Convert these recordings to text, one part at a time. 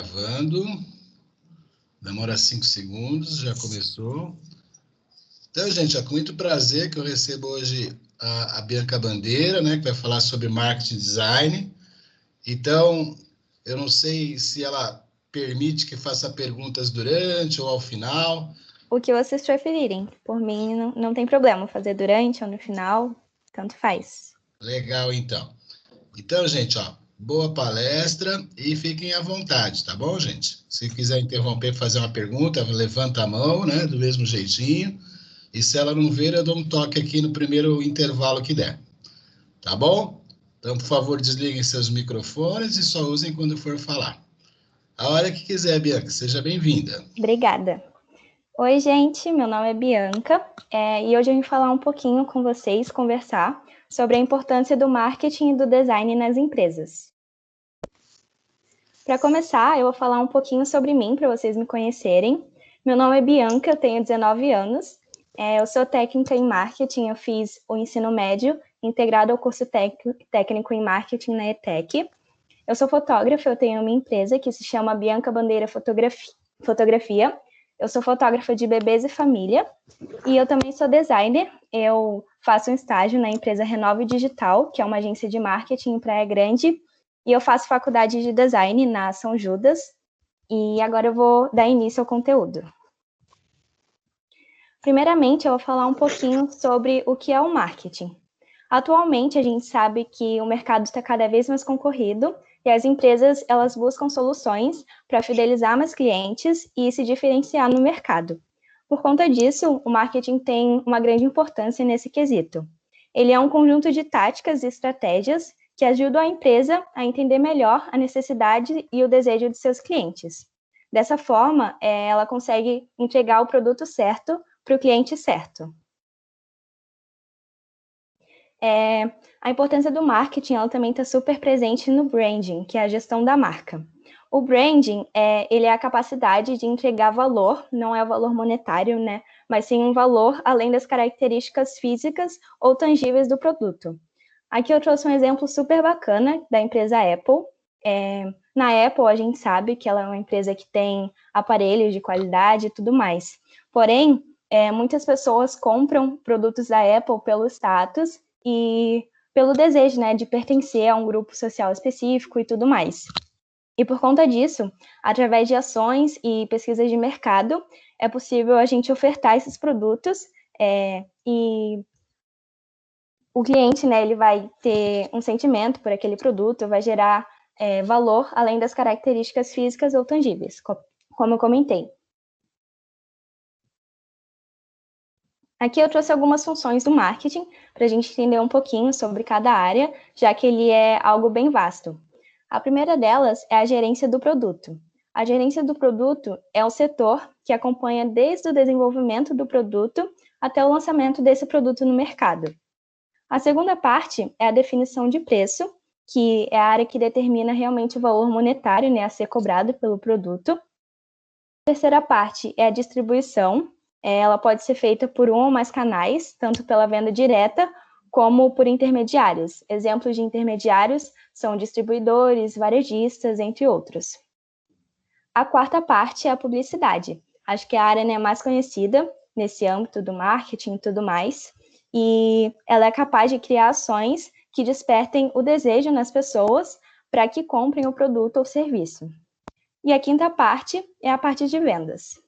Gravando. Demora 5 segundos, já começou. Então, gente, é com muito prazer que eu recebo hoje a Bianca Bandeira, né, que vai falar sobre marketing design. Então, eu não sei se ela permite que faça perguntas durante ou ao final. O que vocês preferirem. Por mim, não tem problema fazer durante ou no final, tanto faz. Legal, então. Então, gente, ó, boa palestra e fiquem à vontade, tá bom, gente? Se quiser interromper, fazer uma pergunta, levanta a mão, né, do mesmo jeitinho. E se ela não ver, eu dou um toque aqui no primeiro intervalo que der. Tá bom? Então, por favor, desliguem seus microfones e só usem quando for falar. A hora que quiser, Bianca, seja bem-vinda. Obrigada. Oi, gente, meu nome é Bianca e hoje eu vim falar um pouquinho com vocês, conversar sobre a importância do marketing e do design nas empresas. Para começar, eu vou falar um pouquinho sobre mim, para vocês me conhecerem. Meu nome é Bianca, eu tenho 19 anos, eu sou técnica em marketing, eu fiz o ensino médio integrado ao curso técnico em marketing na ETEC. Eu sou fotógrafa, eu tenho uma empresa que se chama Bianca Bandeira Fotografia. Eu sou fotógrafa de bebês e família, e eu também sou designer. Eu faço um estágio na empresa Renove Digital, que é uma agência de marketing em Praia Grande, e eu faço faculdade de design na São Judas, e agora eu vou dar início ao conteúdo. Primeiramente, eu vou falar um pouquinho sobre o que é o marketing. Atualmente, a gente sabe que o mercado está cada vez mais concorrido e as empresas elas buscam soluções para fidelizar mais clientes e se diferenciar no mercado. Por conta disso, o marketing tem uma grande importância nesse quesito. Ele é um conjunto de táticas e estratégias que ajudam a empresa a entender melhor a necessidade e o desejo de seus clientes. Dessa forma, ela consegue entregar o produto certo para o cliente certo. A importância do marketing ela também está super presente no branding, que é a gestão da marca. O branding ele é a capacidade de entregar valor, não é o valor monetário, né? Mas sim um valor além das características físicas ou tangíveis do produto. Aqui eu trouxe um exemplo super bacana da empresa Apple. Na Apple, a gente sabe que ela é uma empresa que tem aparelhos de qualidade e tudo mais. Porém, muitas pessoas compram produtos da Apple pelo status e pelo desejo, né, de pertencer a um grupo social específico e tudo mais. E por conta disso, através de ações e pesquisas de mercado, é possível a gente ofertar esses produtos e o cliente, né, ele vai ter um sentimento por aquele produto, vai gerar valor além das características físicas ou tangíveis, como eu comentei. Aqui eu trouxe algumas funções do marketing para a gente entender um pouquinho sobre cada área, já que ele é algo bem vasto. A primeira delas é a gerência do produto. A gerência do produto é o setor que acompanha desde o desenvolvimento do produto até o lançamento desse produto no mercado. A segunda parte é a definição de preço, que é a área que determina realmente o valor monetário, né, a ser cobrado pelo produto. A terceira parte é a distribuição. Ela pode ser feita por um ou mais canais, tanto pela venda direta como por intermediários. Exemplos de intermediários são distribuidores, varejistas, entre outros. A quarta parte é a publicidade. Acho que a área, né, mais conhecida nesse âmbito do marketing e tudo mais. E ela é capaz de criar ações que despertem o desejo nas pessoas para que comprem o produto ou serviço. E a quinta parte é a parte de vendas.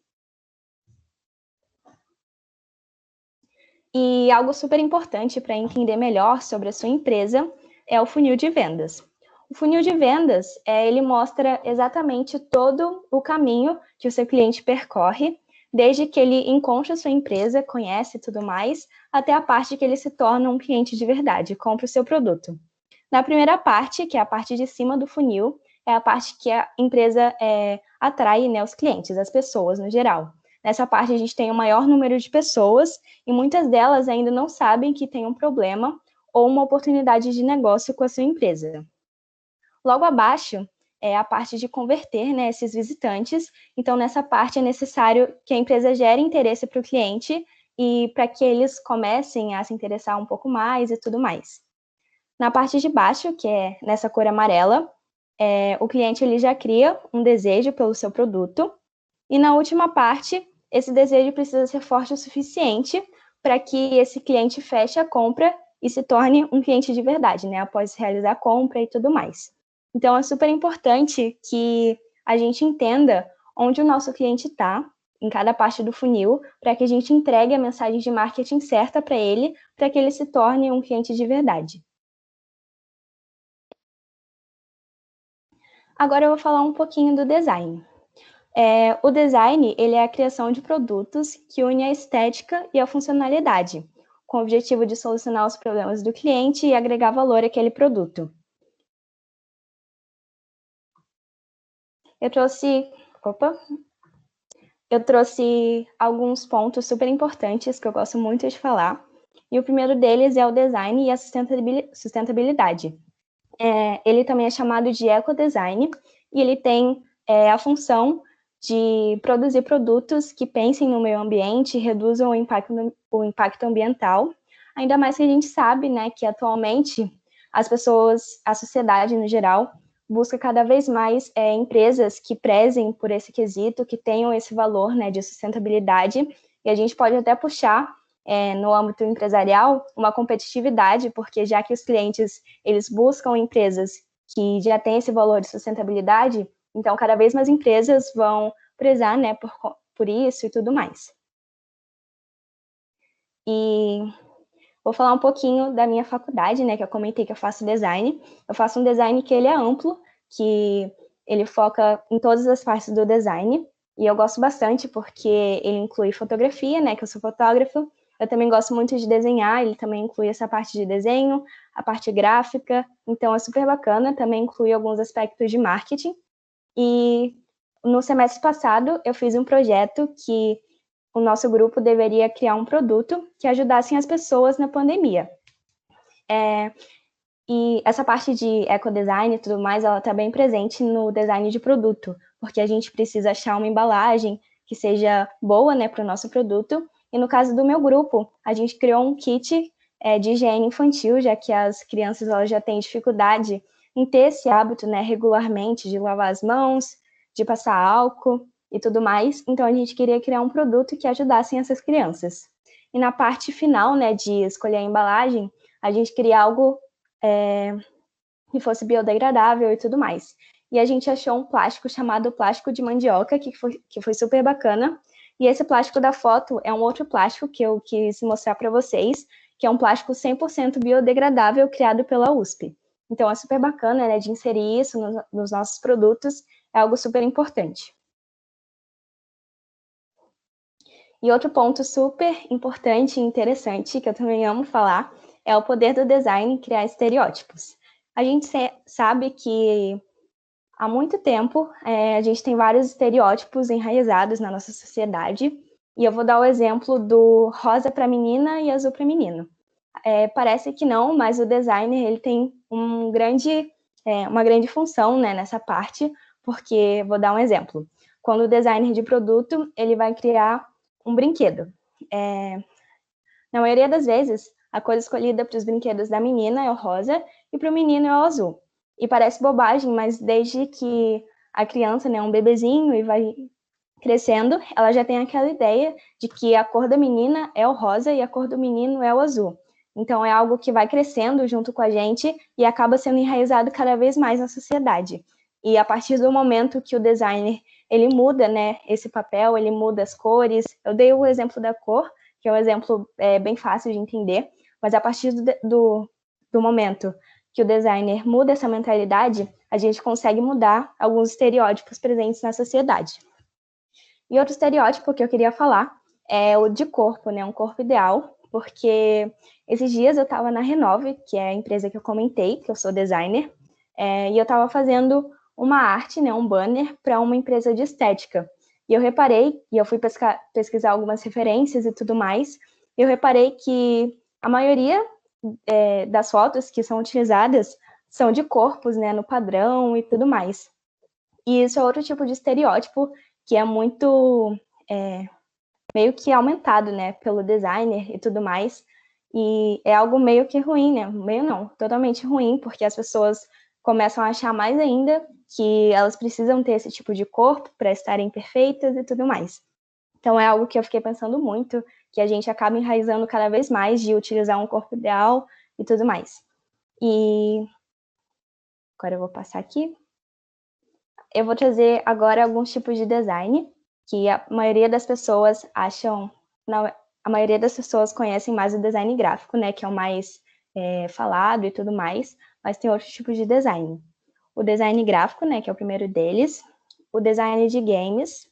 E algo super importante para entender melhor sobre a sua empresa é o funil de vendas. O funil de vendas, ele mostra exatamente todo o caminho que o seu cliente percorre, desde que ele encontra a sua empresa, conhece e tudo mais, até a parte que ele se torna um cliente de verdade, compra o seu produto. Na primeira parte, que é a parte de cima do funil, é a parte que a empresa atrai, né, os clientes, as pessoas no geral. Nessa parte, a gente tem o maior número de pessoas e muitas delas ainda não sabem que tem um problema ou uma oportunidade de negócio com a sua empresa. Logo abaixo é a parte de converter, né, esses visitantes. Então, nessa parte é necessário que a empresa gere interesse para o cliente e para que eles comecem a se interessar um pouco mais e tudo mais. Na parte de baixo, que é nessa cor amarela, o cliente ele já cria um desejo pelo seu produto, e na última parte, esse desejo precisa ser forte o suficiente para que esse cliente feche a compra e se torne um cliente de verdade, né? Após realizar a compra e tudo mais. Então, é super importante que a gente entenda onde o nosso cliente está, em cada parte do funil, para que a gente entregue a mensagem de marketing certa para ele que ele se torne um cliente de verdade. Agora eu vou falar um pouquinho do design. O design ele é a criação de produtos que une a estética e a funcionalidade, com o objetivo de solucionar os problemas do cliente e agregar valor àquele produto. Eu trouxe alguns pontos super importantes que eu gosto muito de falar, e o primeiro deles é o design e a sustentabilidade. Ele também é chamado de ecodesign, e ele tem a função de produzir produtos que pensem no meio ambiente e reduzam o impacto ambiental, ainda mais que a gente sabe, né, que atualmente as pessoas, a sociedade no geral, busca cada vez mais empresas que prezem por esse quesito, que tenham esse valor, né, de sustentabilidade, e a gente pode até puxar no âmbito empresarial uma competitividade, porque já que os clientes eles buscam empresas que já têm esse valor de sustentabilidade, então cada vez mais empresas vão prezar, né, por isso e tudo mais. E vou falar um pouquinho da minha faculdade, né, que eu comentei que eu faço design. Eu faço um design que ele é amplo, que ele foca em todas as partes do design, e eu gosto bastante porque ele inclui fotografia, né, que eu sou fotógrafa. Eu também gosto muito de desenhar, ele também inclui essa parte de desenho, a parte gráfica, então é super bacana, também inclui alguns aspectos de marketing. E no semestre passado eu fiz um projeto que o nosso grupo deveria criar um produto que ajudasse as pessoas na pandemia. E essa parte de ecodesign e tudo mais, ela está bem presente no design de produto, porque a gente precisa achar uma embalagem que seja boa, né, para o nosso produto. E no caso do meu grupo, a gente criou um kit de higiene infantil, já que as crianças elas já têm dificuldade em ter esse hábito, né, regularmente de lavar as mãos, de passar álcool e tudo mais. Então a gente queria criar um produto que ajudasse essas crianças. E na parte final, né, de escolher a embalagem, a gente queria algo que fosse biodegradável e tudo mais. E a gente achou um plástico chamado plástico de mandioca, que foi super bacana. E esse plástico da foto é um outro plástico que eu quis mostrar para vocês, que é um plástico 100% biodegradável criado pela USP. Então é super bacana, né, de inserir isso nos nossos produtos, é algo super importante. E outro ponto super importante e interessante, que eu também amo falar, é o poder do design em criar estereótipos. A gente sabe que há muito tempo a gente tem vários estereótipos enraizados na nossa sociedade, e eu vou dar o exemplo do rosa para menina e azul para menino. Parece que não, mas o designer ele tem uma grande função, né, nessa parte, porque vou dar um exemplo. Quando o designer de produto ele vai criar um brinquedo, na maioria das vezes a cor escolhida para os brinquedos da menina é o rosa e para o menino é o azul. E parece bobagem, mas desde que a criança, né, é um bebezinho e vai crescendo, ela já tem aquela ideia de que a cor da menina é o rosa e a cor do menino é o azul. Então é algo que vai crescendo junto com a gente e acaba sendo enraizado cada vez mais na sociedade. E a partir do momento que o designer ele muda, né, esse papel, ele muda as cores. Eu dei o exemplo da cor, que é um exemplo bem fácil de entender, mas a partir do momento que o designer muda essa mentalidade, a gente consegue mudar alguns estereótipos presentes na sociedade. E outro estereótipo que eu queria falar é o de corpo, né? Um corpo ideal, porque esses dias eu estava na Renove, que é a empresa que eu comentei, que eu sou designer, e eu estava fazendo uma arte, né, um banner para uma empresa de estética. E eu reparei, e eu fui pesquisar algumas referências e tudo mais, e eu reparei que a maioria das fotos que são utilizadas são de corpos, né, no padrão e tudo mais. E isso é outro tipo de estereótipo que é muito meio que aumentado, né, pelo designer e tudo mais. E é algo meio que ruim, né? Meio não, totalmente ruim, porque as pessoas começam a achar mais ainda que elas precisam ter esse tipo de corpo para estarem perfeitas e tudo mais. Então, é algo que eu fiquei pensando muito, que a gente acaba enraizando cada vez mais de utilizar um corpo ideal e tudo mais. E agora eu vou passar aqui. Eu vou trazer agora alguns tipos de design que a maioria das pessoas acham... Não, a maioria das pessoas conhecem mais o design gráfico, né, que é o mais falado e tudo mais, mas tem outros tipos de design. O design gráfico, né, que é o primeiro deles, o design de games,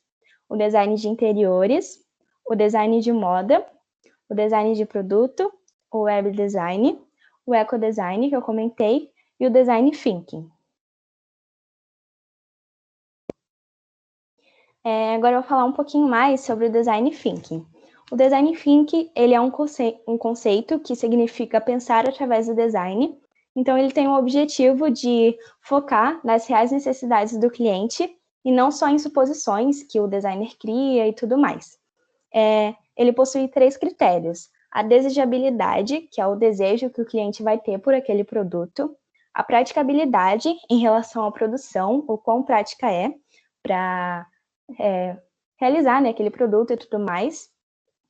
o design de interiores, o design de moda, o design de produto, o web design, o ecodesign, que eu comentei, e o design thinking. Agora eu vou falar um pouquinho mais sobre o design thinking. O design thinking, ele é um conceito que significa pensar através do design. Então, ele tem o objetivo de focar nas reais necessidades do cliente e não só em suposições que o designer cria e tudo mais. Ele possui 3 critérios: a desejabilidade, que é o desejo que o cliente vai ter por aquele produto, a praticabilidade em relação à produção, o quão prática é para realizar, né, aquele produto e tudo mais,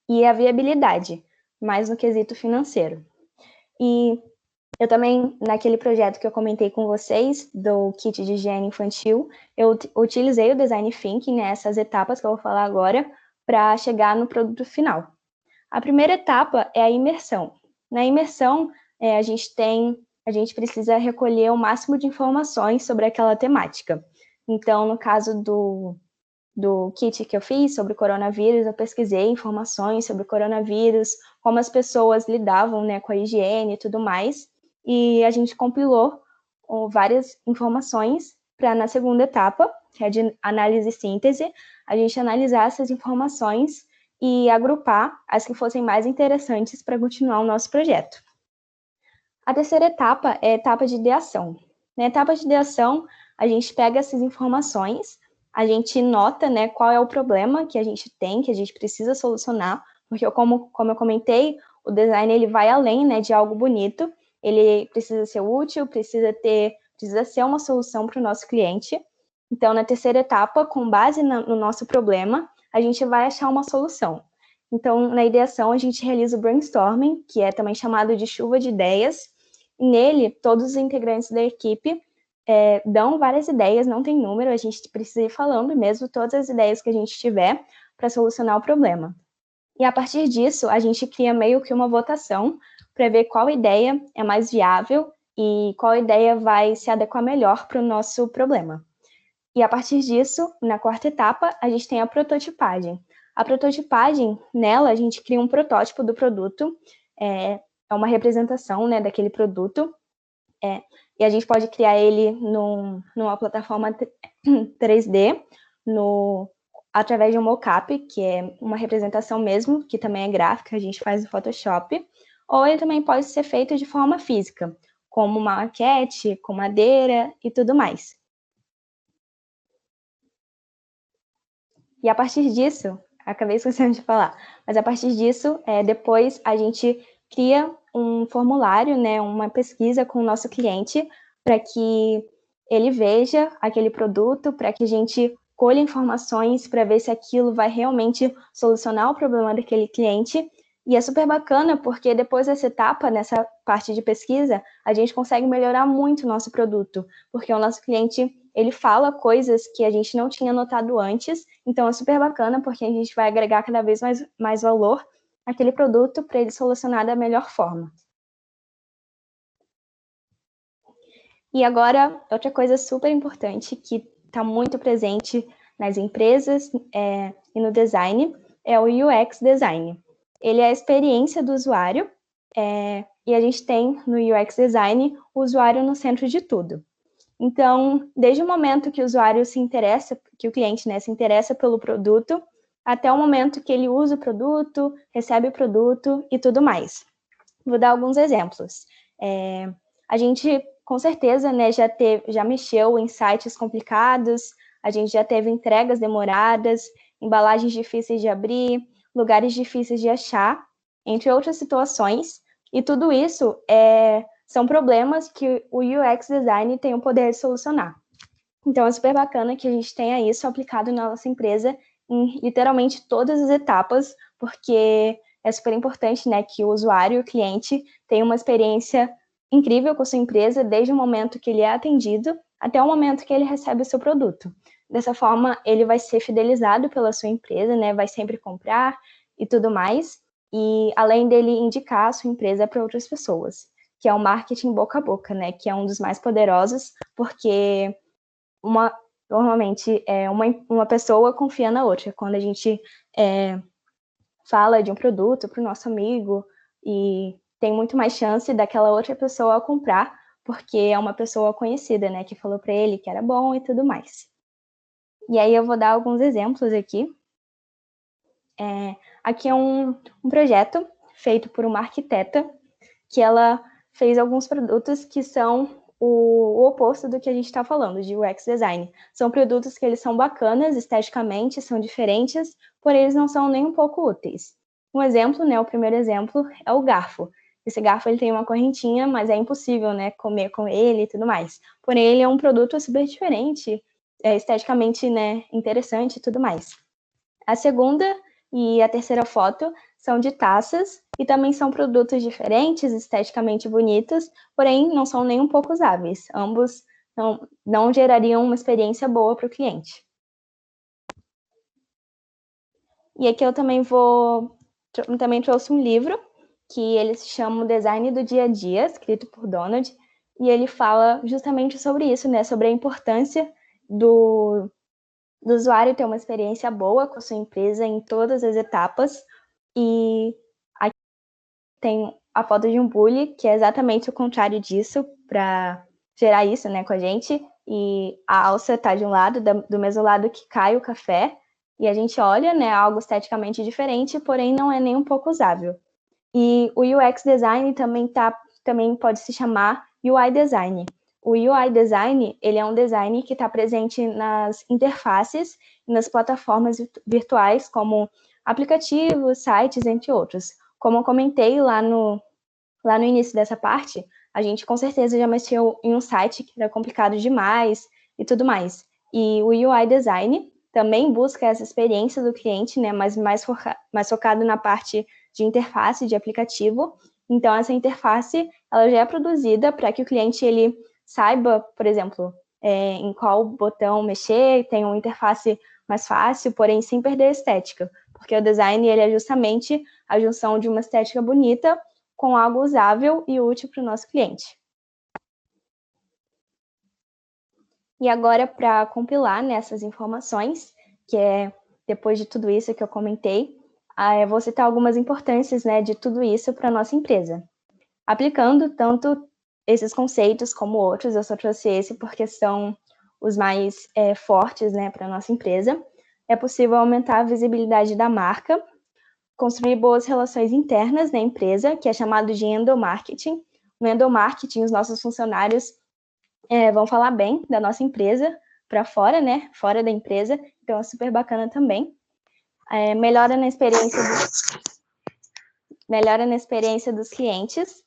e a viabilidade, mais no quesito financeiro. E eu também, naquele projeto que eu comentei com vocês, do kit de higiene infantil, eu utilizei o design thinking, né, essas etapas que eu vou falar agora, para chegar no produto final. A primeira etapa é a imersão. Na imersão, a gente precisa recolher o máximo de informações sobre aquela temática. Então, no caso do kit que eu fiz sobre o coronavírus, eu pesquisei informações sobre o coronavírus, como as pessoas lidavam, né, com a higiene e tudo mais, e a gente compilou várias informações para, na segunda etapa, que é de análise e síntese, a gente analisar essas informações e agrupar as que fossem mais interessantes para continuar o nosso projeto. A terceira etapa é a etapa de ideação. Na etapa de ideação, a gente pega essas informações, a gente nota, né, qual é o problema que a gente tem, que a gente precisa solucionar, porque como eu comentei, o design ele vai além, né, de algo bonito, ele precisa ser útil, precisa ser uma solução para o nosso cliente. Então, na terceira etapa, com base no nosso problema, a gente vai achar uma solução. Então, na ideação, a gente realiza o brainstorming, que é também chamado de chuva de ideias, e nele, todos os integrantes da equipe dão várias ideias, não tem número, a gente precisa ir falando mesmo todas as ideias que a gente tiver para solucionar o problema. E a partir disso, a gente cria meio que uma votação para ver qual ideia é mais viável e qual ideia vai se adequar melhor para o nosso problema. E a partir disso, na quarta etapa, a gente tem a prototipagem. A prototipagem, nela, a gente cria um protótipo do produto, é uma representação, né, daquele produto, e a gente pode criar ele numa plataforma 3D, através de um mockup, que é uma representação mesmo, que também é gráfica, a gente faz no Photoshop, ou ele também pode ser feito de forma física, como uma maquete, com madeira e tudo mais. E a partir disso, acabei esquecendo de falar, mas a partir disso, depois a gente cria um formulário, né, uma pesquisa com o nosso cliente, para que ele veja aquele produto, para que a gente colha informações para ver se aquilo vai realmente solucionar o problema daquele cliente. E é super bacana, porque depois dessa etapa, nessa parte de pesquisa, a gente consegue melhorar muito o nosso produto, porque o nosso cliente, ele fala coisas que a gente não tinha notado antes, então é super bacana, porque a gente vai agregar cada vez mais valor àquele produto para ele solucionar da melhor forma. E agora, outra coisa super importante que está muito presente nas empresas e no design é o UX design. Ele é a experiência do usuário, e a gente tem no UX design o usuário no centro de tudo. Então, desde o momento que o usuário se interessa, que o cliente, né, se interessa pelo produto, até o momento que ele usa o produto, recebe o produto e tudo mais. Vou dar alguns exemplos. A gente, com certeza, né, já mexeu em sites complicados, a gente já teve entregas demoradas, embalagens difíceis de abrir, lugares difíceis de achar, entre outras situações, e tudo isso são problemas que o UX Design tem o poder de solucionar. Então, é super bacana que a gente tenha isso aplicado na nossa empresa em literalmente todas as etapas, porque é super importante, né, que o usuário, o cliente, tenha uma experiência incrível com a sua empresa, desde o momento que ele é atendido até o momento que ele recebe o seu produto. Dessa forma, ele vai ser fidelizado pela sua empresa, né, vai sempre comprar e tudo mais, e além dele indicar a sua empresa para outras pessoas, que é o marketing boca a boca, né, que é um dos mais poderosos, porque normalmente uma pessoa confia na outra. Quando a gente fala de um produto para o nosso amigo e tem muito mais chance daquela outra pessoa comprar, porque é uma pessoa conhecida, né, que falou para ele que era bom e tudo mais. E aí eu vou dar alguns exemplos aqui. Aqui é um projeto feito por uma arquiteta, que ela fez alguns produtos que são o oposto do que a gente está falando, de UX design. São produtos que eles são bacanas esteticamente, são diferentes, porém eles não são nem um pouco úteis. Um exemplo, né, o primeiro exemplo, é o garfo. Esse garfo ele tem uma correntinha, mas é impossível, né, comer com ele e tudo mais. Porém, ele é um produto super diferente, esteticamente, né, interessante e tudo mais. A segunda e a terceira foto são de taças e também são produtos diferentes, esteticamente bonitos, porém não são nem um pouco usáveis. Ambos não gerariam uma experiência boa para o cliente. E aqui eu também trouxe um livro que ele se chama O Design do Dia a Dia, escrito por Donald, e ele fala justamente sobre isso, né? Sobre a importância do usuário ter uma experiência boa com a sua empresa em todas as etapas. E aqui tem a foto de um bully, que é exatamente o contrário disso, para gerar isso, né, com a gente. E a alça está de um lado, do mesmo lado que cai o café, e a gente olha, né, algo esteticamente diferente, porém não é nem um pouco usável. E o UX design também pode se chamar UI design. O UI design, ele é um design que está presente nas interfaces e nas plataformas virtuais, como aplicativos, sites, entre outros. Como eu comentei lá no início dessa parte, a gente com certeza já mexeu em um site que era complicado demais e tudo mais. E o UI design também busca essa experiência do cliente, né, mas mais focado na parte de interface de aplicativo. Então, essa interface ela já é produzida para que o cliente ele saiba, por exemplo, em qual botão mexer, tem uma interface mais fácil, porém sem perder a estética, porque o design ele é justamente a junção de uma estética bonita com algo usável e útil para o nosso cliente. E agora, para compilar nessas informações, que é depois de tudo isso que eu comentei, eu vou citar algumas importâncias, né, de tudo isso para a nossa empresa. Aplicando tanto esses conceitos como outros, eu só trouxe esse porque são os mais fortes, né, para a nossa empresa. É possível aumentar a visibilidade da marca, construir boas relações internas na empresa, que é chamado de endomarketing. No endomarketing, os nossos funcionários vão falar bem da nossa empresa para fora, né? Fora da empresa. Então, é super bacana também. Melhora na experiência dos clientes,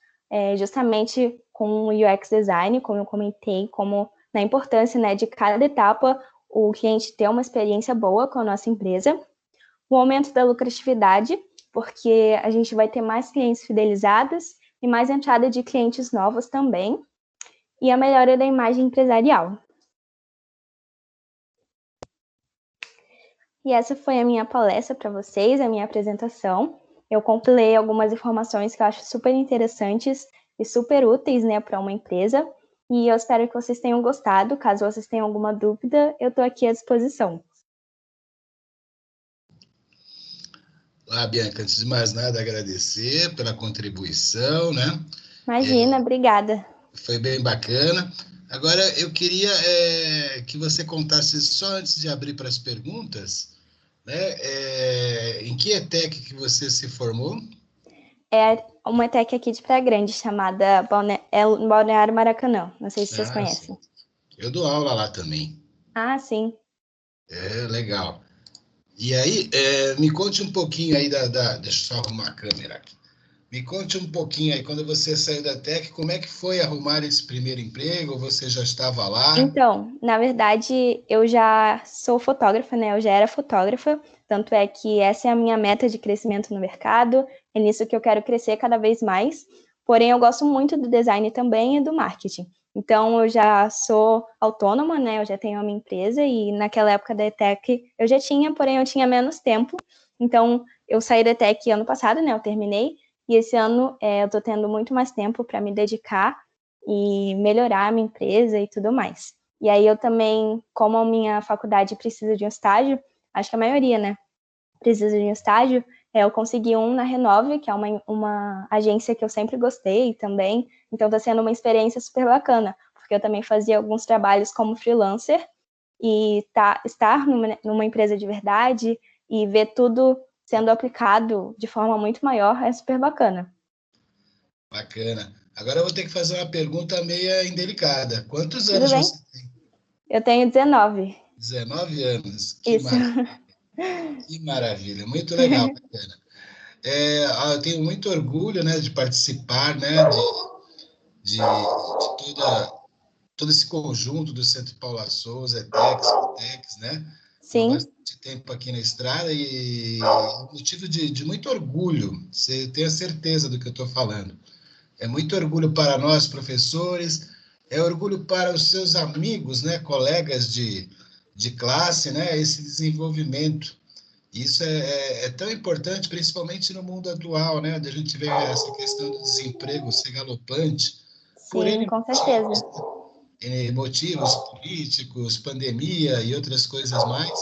justamente com o UX design, como eu comentei, como na importância, né, de cada etapa o cliente ter uma experiência boa com a nossa empresa. O aumento da lucratividade, porque a gente vai ter mais clientes fidelizados e mais entrada de clientes novos também. E a melhora da imagem empresarial. E essa foi a minha palestra para vocês, a minha apresentação. Eu compilei algumas informações que eu acho super interessantes e super úteis, né, para uma empresa. E eu espero que vocês tenham gostado. Caso vocês tenham alguma dúvida, eu estou aqui à disposição. Bianca, antes de mais nada, agradecer pela contribuição, né? Imagina, obrigada. Foi bem bacana. Agora, eu queria que você contasse, só antes de abrir para as perguntas, né? Em que ETEC que você se formou? É uma ETEC aqui de Praia Grande, chamada Balneário Maracanã. Não sei se vocês conhecem. Sim. Eu dou aula lá também. Ah, sim. Legal. E aí, me conte um pouquinho aí deixa eu só arrumar a câmera aqui. Me conte um pouquinho aí, quando você saiu da Tec, como é que foi arrumar esse primeiro emprego? Ou você já estava lá? Então, na verdade, eu já sou fotógrafa, né? Eu já era fotógrafa, tanto é que essa é a minha meta de crescimento no mercado, é nisso que eu quero crescer cada vez mais. Porém, eu gosto muito do design também e do marketing. Então, eu já sou autônoma, né? Eu já tenho a minha empresa e naquela época da ETEC eu já tinha, porém eu tinha menos tempo. Então, eu saí da ETEC ano passado, né? Eu terminei e esse ano eu tô tendo muito mais tempo para me dedicar e melhorar a minha empresa e tudo mais. E aí eu também, como a minha faculdade precisa de um estágio, acho que a maioria, né, precisa de um estágio, eu consegui um na Renove, que é uma agência que eu sempre gostei também, então está sendo uma experiência super bacana, porque eu também fazia alguns trabalhos como freelancer, e estar numa empresa de verdade e ver tudo sendo aplicado de forma muito maior é super bacana. Bacana. Agora eu vou ter que fazer uma pergunta meio indelicada. Quantos Tudo anos bem? você tem? Eu tenho 19. 19 anos. Isso. Que maravilha. Muito legal, bacana. Eu tenho muito orgulho, né, de participar, né, de todo esse conjunto do Centro Paula Souza, ETEX, FITEX, né? Estou há Sim. bastante tempo aqui na estrada e é um motivo de muito orgulho. Você tem a certeza do que eu estou falando. É muito orgulho para nós, professores, é orgulho para os seus amigos, né, colegas de classe, né, esse desenvolvimento. Isso é tão importante, principalmente no mundo atual, né, onde a gente vê essa questão do desemprego ser galopante, por Sim, N com certeza. motivos, motivos políticos, pandemia e outras coisas mais,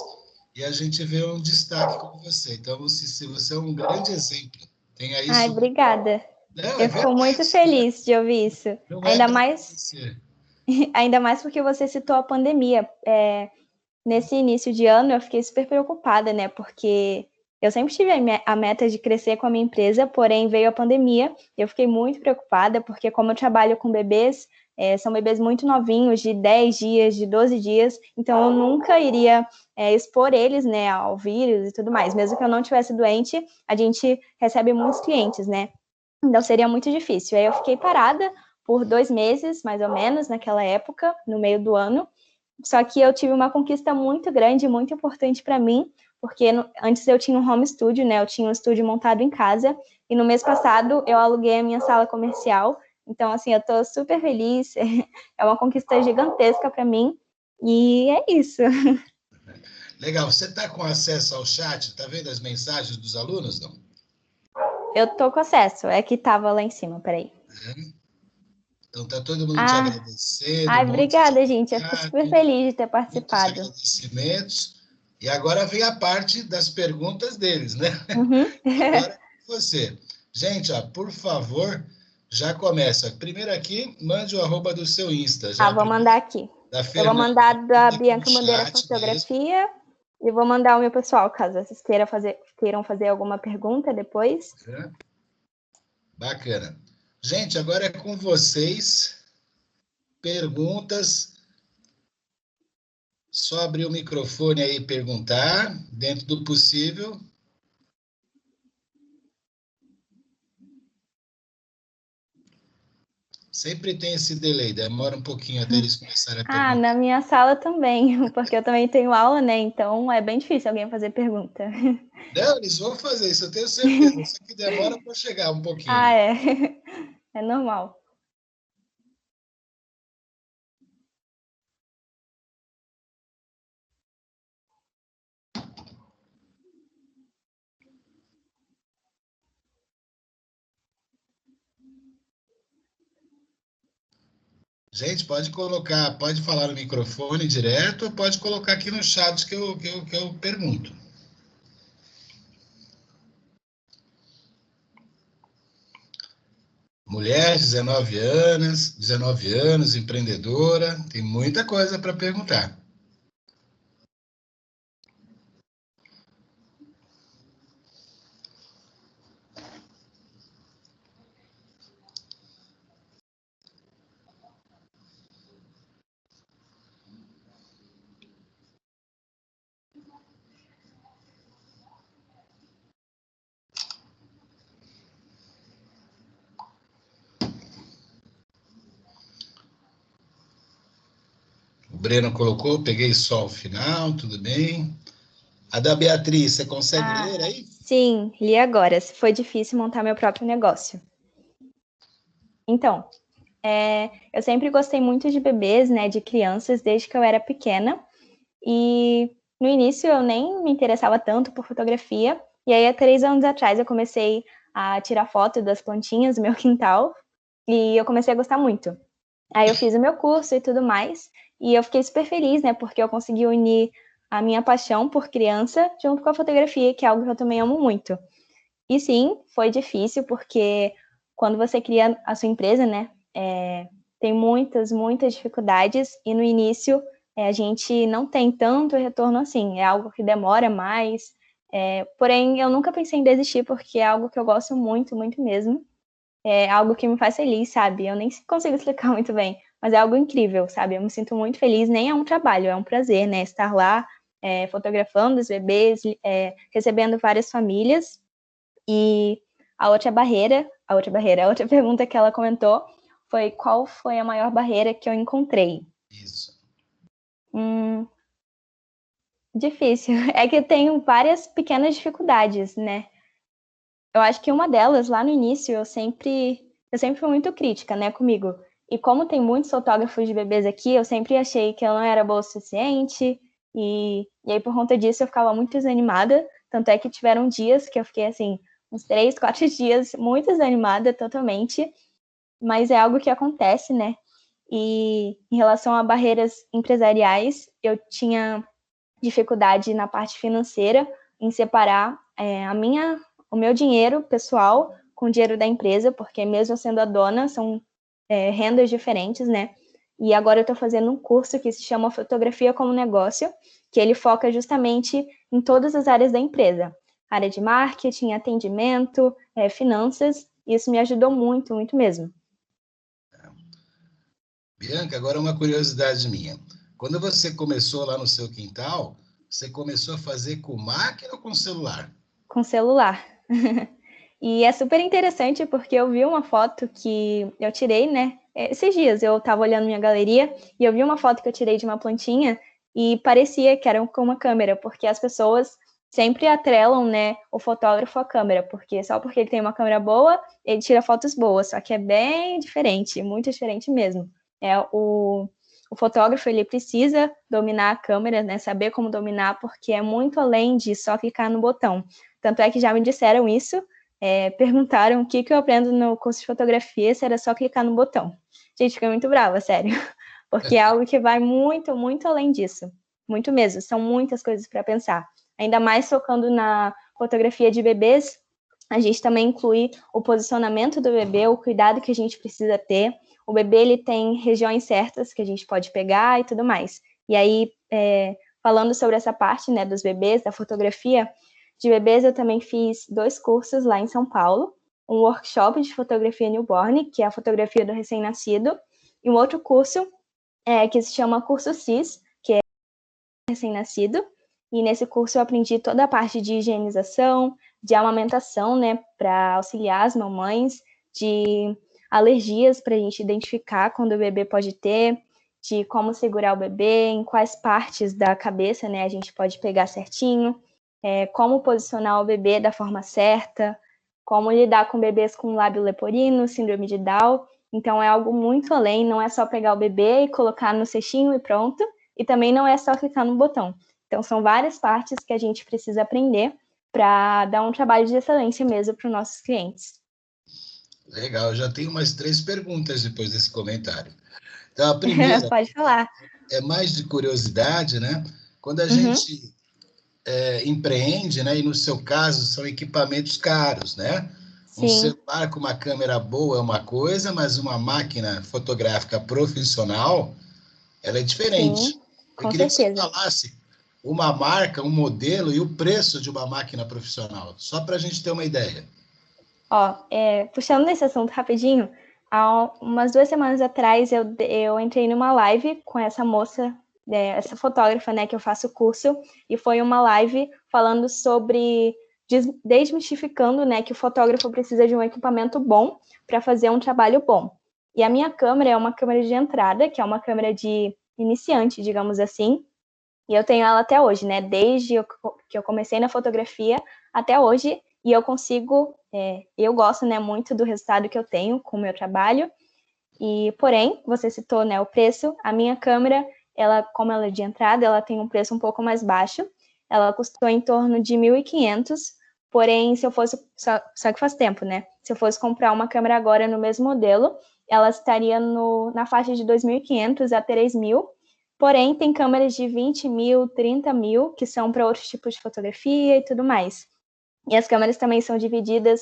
e a gente vê um destaque como você. Então, se você é um grande exemplo, tenha Ai, isso. obrigada. Não, é Eu fico muito verdade, feliz de ouvir isso. não é Ainda para mais, você. ainda mais porque você citou a pandemia. Nesse início de ano, eu fiquei super preocupada, né? Porque eu sempre tive a meta de crescer com a minha empresa, porém veio a pandemia. E eu fiquei muito preocupada, porque como eu trabalho com bebês, são bebês muito novinhos, de 10 dias, de 12 dias, então eu nunca iria expor eles, né, ao vírus e tudo mais. Mesmo que eu não tivesse doente, a gente recebe muitos clientes, né? Então seria muito difícil. Aí eu fiquei parada por 2 meses, mais ou menos, naquela época, no meio do ano. Só que eu tive uma conquista muito grande, muito importante para mim, porque antes eu tinha um home studio, né? Eu tinha um estúdio montado em casa, e no mês passado eu aluguei a minha sala comercial. Então, assim, eu tô super feliz, é uma conquista gigantesca para mim, e é isso. Legal. Você está com acesso ao chat? Está vendo as mensagens dos alunos? Não? Eu tô com acesso, é que tava lá em cima, peraí. Então, está todo mundo te Ah, agradecendo, um ai, monte de obrigada, gente, eu fico super destaque, feliz de ter muitos participado. agradecimentos. E agora vem a parte das perguntas deles, né? Uhum. Agora é com você. Gente, ó, por favor, já começa. Primeiro aqui, mande o arroba do seu Insta. Já Ah, a vou primeira, mandar aqui. da Eu vou Fernanda, já mandar da manda aqui no Bianca Bandeira chat mesmo. Fotografia e vou mandar o meu pessoal, caso vocês queiram fazer alguma pergunta depois. Né? Bacana. Gente, agora é com vocês. Perguntas. Só abrir o microfone aí e perguntar, dentro do possível. Sempre tem esse delay, demora um pouquinho até eles começarem a Ah, perguntar. na minha sala também, porque eu também tenho aula, né? Então é bem difícil alguém fazer pergunta. Não, eles vão fazer isso, eu tenho certeza. Só que demora para chegar um Ah, pouquinho. é. É normal. Gente, pode colocar, pode falar no microfone direto, ou pode colocar aqui no chat que eu pergunto. Mulher, 19 anos, empreendedora, tem muita coisa para perguntar. Breno colocou, peguei só o final, tudo bem. A da Beatriz, você consegue ler aí? Sim, li agora. Foi difícil montar meu próprio negócio. Então, eu sempre gostei muito de bebês, né, de crianças, desde que eu era pequena. E no início eu nem me interessava tanto por fotografia. E aí, há 3 anos atrás, eu comecei a tirar foto das plantinhas do meu quintal. E eu comecei a gostar muito. Aí eu fiz o meu curso e tudo mais. E eu fiquei super feliz, né, porque eu consegui unir a minha paixão por criança junto com a fotografia, que é algo que eu também amo muito. E sim, foi difícil, porque quando você cria a sua empresa, né, tem muitas, muitas dificuldades, e no início a gente não tem tanto retorno assim, é algo que demora mais, porém eu nunca pensei em desistir, porque é algo que eu gosto muito, muito mesmo, é algo que me faz feliz, sabe? Eu nem consigo explicar muito bem, mas é algo incrível, sabe? Eu me sinto muito feliz, nem é um trabalho, é um prazer, né, estar lá fotografando os bebês, recebendo várias famílias. E a outra pergunta que ela comentou foi: qual foi a maior barreira que eu encontrei? Isso. Difícil. É que eu tenho várias pequenas dificuldades, né? Eu acho que uma delas, lá no início, eu sempre fui muito crítica, né, comigo. E como tem muitos fotógrafos de bebês aqui, eu sempre achei que eu não era boa o suficiente. E aí, por conta disso, eu ficava muito desanimada. Tanto é que tiveram dias que eu fiquei, assim, uns 3, 4 dias muito desanimada totalmente. Mas é algo que acontece, né? E em relação a barreiras empresariais, eu tinha dificuldade na parte financeira, em separar o meu dinheiro pessoal com o dinheiro da empresa, porque mesmo sendo a dona, são rendas diferentes, né? E agora eu estou fazendo um curso que se chama Fotografia como Negócio, que ele foca justamente em todas as áreas da empresa. Área de marketing, atendimento, finanças, e isso me ajudou muito, muito mesmo. Bianca, agora uma curiosidade minha. Quando você começou lá no seu quintal, você começou a fazer com máquina ou com celular? Com celular. E é super interessante porque eu vi uma foto que eu tirei, né? Esses dias eu estava olhando minha galeria e eu vi uma foto que eu tirei de uma plantinha e parecia que era com uma câmera, porque as pessoas sempre atrelam, né, o fotógrafo à câmera, porque só porque ele tem uma câmera boa, ele tira fotos boas, só que é bem diferente, muito diferente mesmo. O fotógrafo, ele precisa dominar a câmera, né, saber como dominar, porque é muito além de só clicar no botão. Tanto é que já me disseram isso, perguntaram o que eu aprendo no curso de fotografia, se era só clicar no botão. Gente, fiquei muito brava, sério. Porque é algo que vai muito, muito além disso. Muito mesmo, são muitas coisas para pensar. Ainda mais focando na fotografia de bebês, a gente também inclui o posicionamento do bebê, o cuidado que a gente precisa ter. O bebê, ele tem regiões certas que a gente pode pegar e tudo mais. E aí, falando sobre essa parte, né, dos bebês, da fotografia, de bebês, eu também fiz 2 cursos lá em São Paulo. Um workshop de fotografia newborn, que é a fotografia do recém-nascido, e um outro curso que se chama Curso CIS, que é recém-nascido. E nesse curso eu aprendi toda a parte de higienização, de amamentação, né, para auxiliar as mamães, de alergias para a gente identificar quando o bebê pode ter, de como segurar o bebê, em quais partes da cabeça, né, a gente pode pegar certinho, como posicionar o bebê da forma certa, como lidar com bebês com lábio leporino, síndrome de Down. Então é algo muito além, não é só pegar o bebê e colocar no cestinho e pronto, e também não é só clicar no botão. Então são várias partes que a gente precisa aprender para dar um trabalho de excelência mesmo para os nossos clientes. Legal, já tenho umas 3 perguntas depois desse comentário. Então, a primeira Pode falar. é mais de curiosidade, né? Quando a Uhum. gente empreende, né? E no seu caso são equipamentos caros, né? Um Sim, celular com uma câmera boa é uma coisa, mas uma máquina fotográfica profissional, ela é diferente. sim, Eu com queria que você certeza. falasse uma marca, um modelo e o preço de uma máquina profissional, só para a gente ter uma ideia. Ó, puxando nesse assunto rapidinho, há umas 2 semanas atrás eu entrei numa live com essa moça, essa fotógrafa, né, que eu faço curso, e foi uma live falando sobre desmistificando, né, que o fotógrafo precisa de um equipamento bom para fazer um trabalho bom. E a minha câmera é uma câmera de entrada, que é uma câmera de iniciante, digamos assim, e eu tenho ela até hoje, né? Desde que eu comecei na fotografia até hoje, e eu consigo, eu gosto, né, muito do resultado que eu tenho com o meu trabalho. E, porém, você citou, né, o preço. A minha câmera, como ela é de entrada, ela tem um preço um pouco mais baixo. Ela custou em torno de 1.500. Porém, se eu fosse, só que faz tempo, né? Se eu fosse comprar uma câmera agora no mesmo modelo, ela estaria na faixa de 2.500 a 3.000. Porém, tem câmeras de 20.000, 30.000, que são para outros tipos de fotografia e tudo mais. E as câmeras também são divididas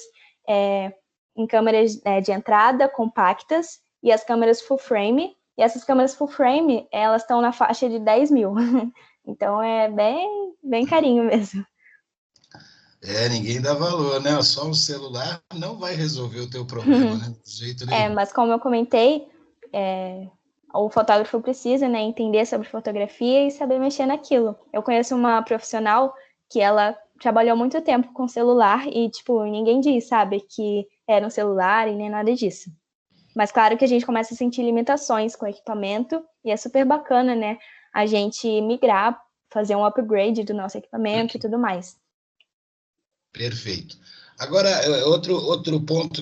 em câmeras de entrada, compactas, e as câmeras full frame. E essas câmeras full frame, elas estão na faixa de 10.000. Então, é bem, bem carinho mesmo. Ninguém dá valor, né? Só um celular não vai resolver o teu problema, né? De jeito nenhum. Mas como eu comentei, o fotógrafo precisa, né, entender sobre fotografia e saber mexer naquilo. Eu conheço uma profissional que ela trabalhou muito tempo com celular e, tipo, ninguém diz, sabe, que era um celular e nem nada disso. Mas claro que a gente começa a sentir limitações com o equipamento e é super bacana, né, a gente migrar, fazer um upgrade do nosso equipamento e tudo mais. Perfeito. Agora, outro ponto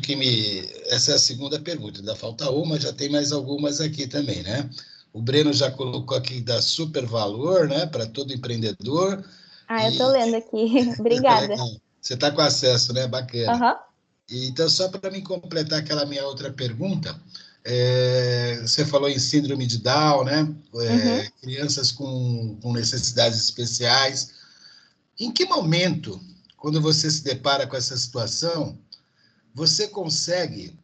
essa é a segunda pergunta, ainda falta uma, já tem mais algumas aqui também, né? O Breno já colocou aqui da super valor, né, para todo empreendedor. Eu tô lendo aqui. Obrigada. Você está com acesso, né? Bacana. Uhum. Então, só para me completar aquela minha outra pergunta, você falou em síndrome de Down, né? Crianças com necessidades especiais. Em que momento, quando você se depara com essa situação, você consegue,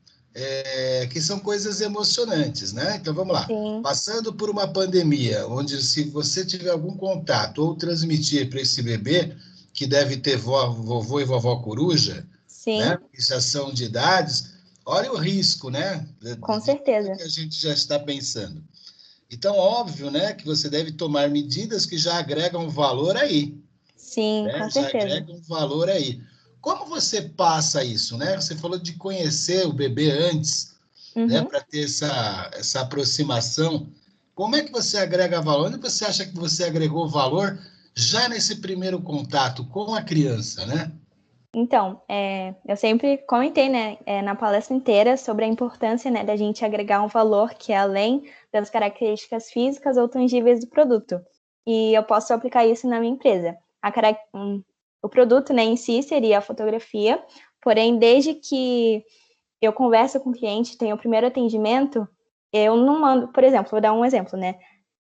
que são coisas emocionantes, né? Então, vamos lá. Sim. Passando por uma pandemia, onde se você tiver algum contato ou transmitir para esse bebê, que deve ter vovô e vovó coruja, Sim. Né? Fixação de idades, olha o risco, né? Com certeza. Que a gente já está pensando. Então, óbvio, né, que você deve tomar medidas que já agregam valor aí. Sim, né? com Já certeza. agregam valor aí. Como você passa isso, né? Você falou de conhecer o bebê antes, né, para ter essa aproximação. Como é que você agrega valor? Onde você acha que você agregou valor já nesse primeiro contato com a criança, né? Então, eu sempre comentei, né, na palestra inteira sobre a importância, né, da gente agregar um valor que é além das características físicas ou tangíveis do produto. E eu posso aplicar isso na minha empresa. O produto, né, em si seria a fotografia, porém, desde que eu converso com o cliente, tenho o primeiro atendimento, eu não mando, por exemplo, vou dar um exemplo, né?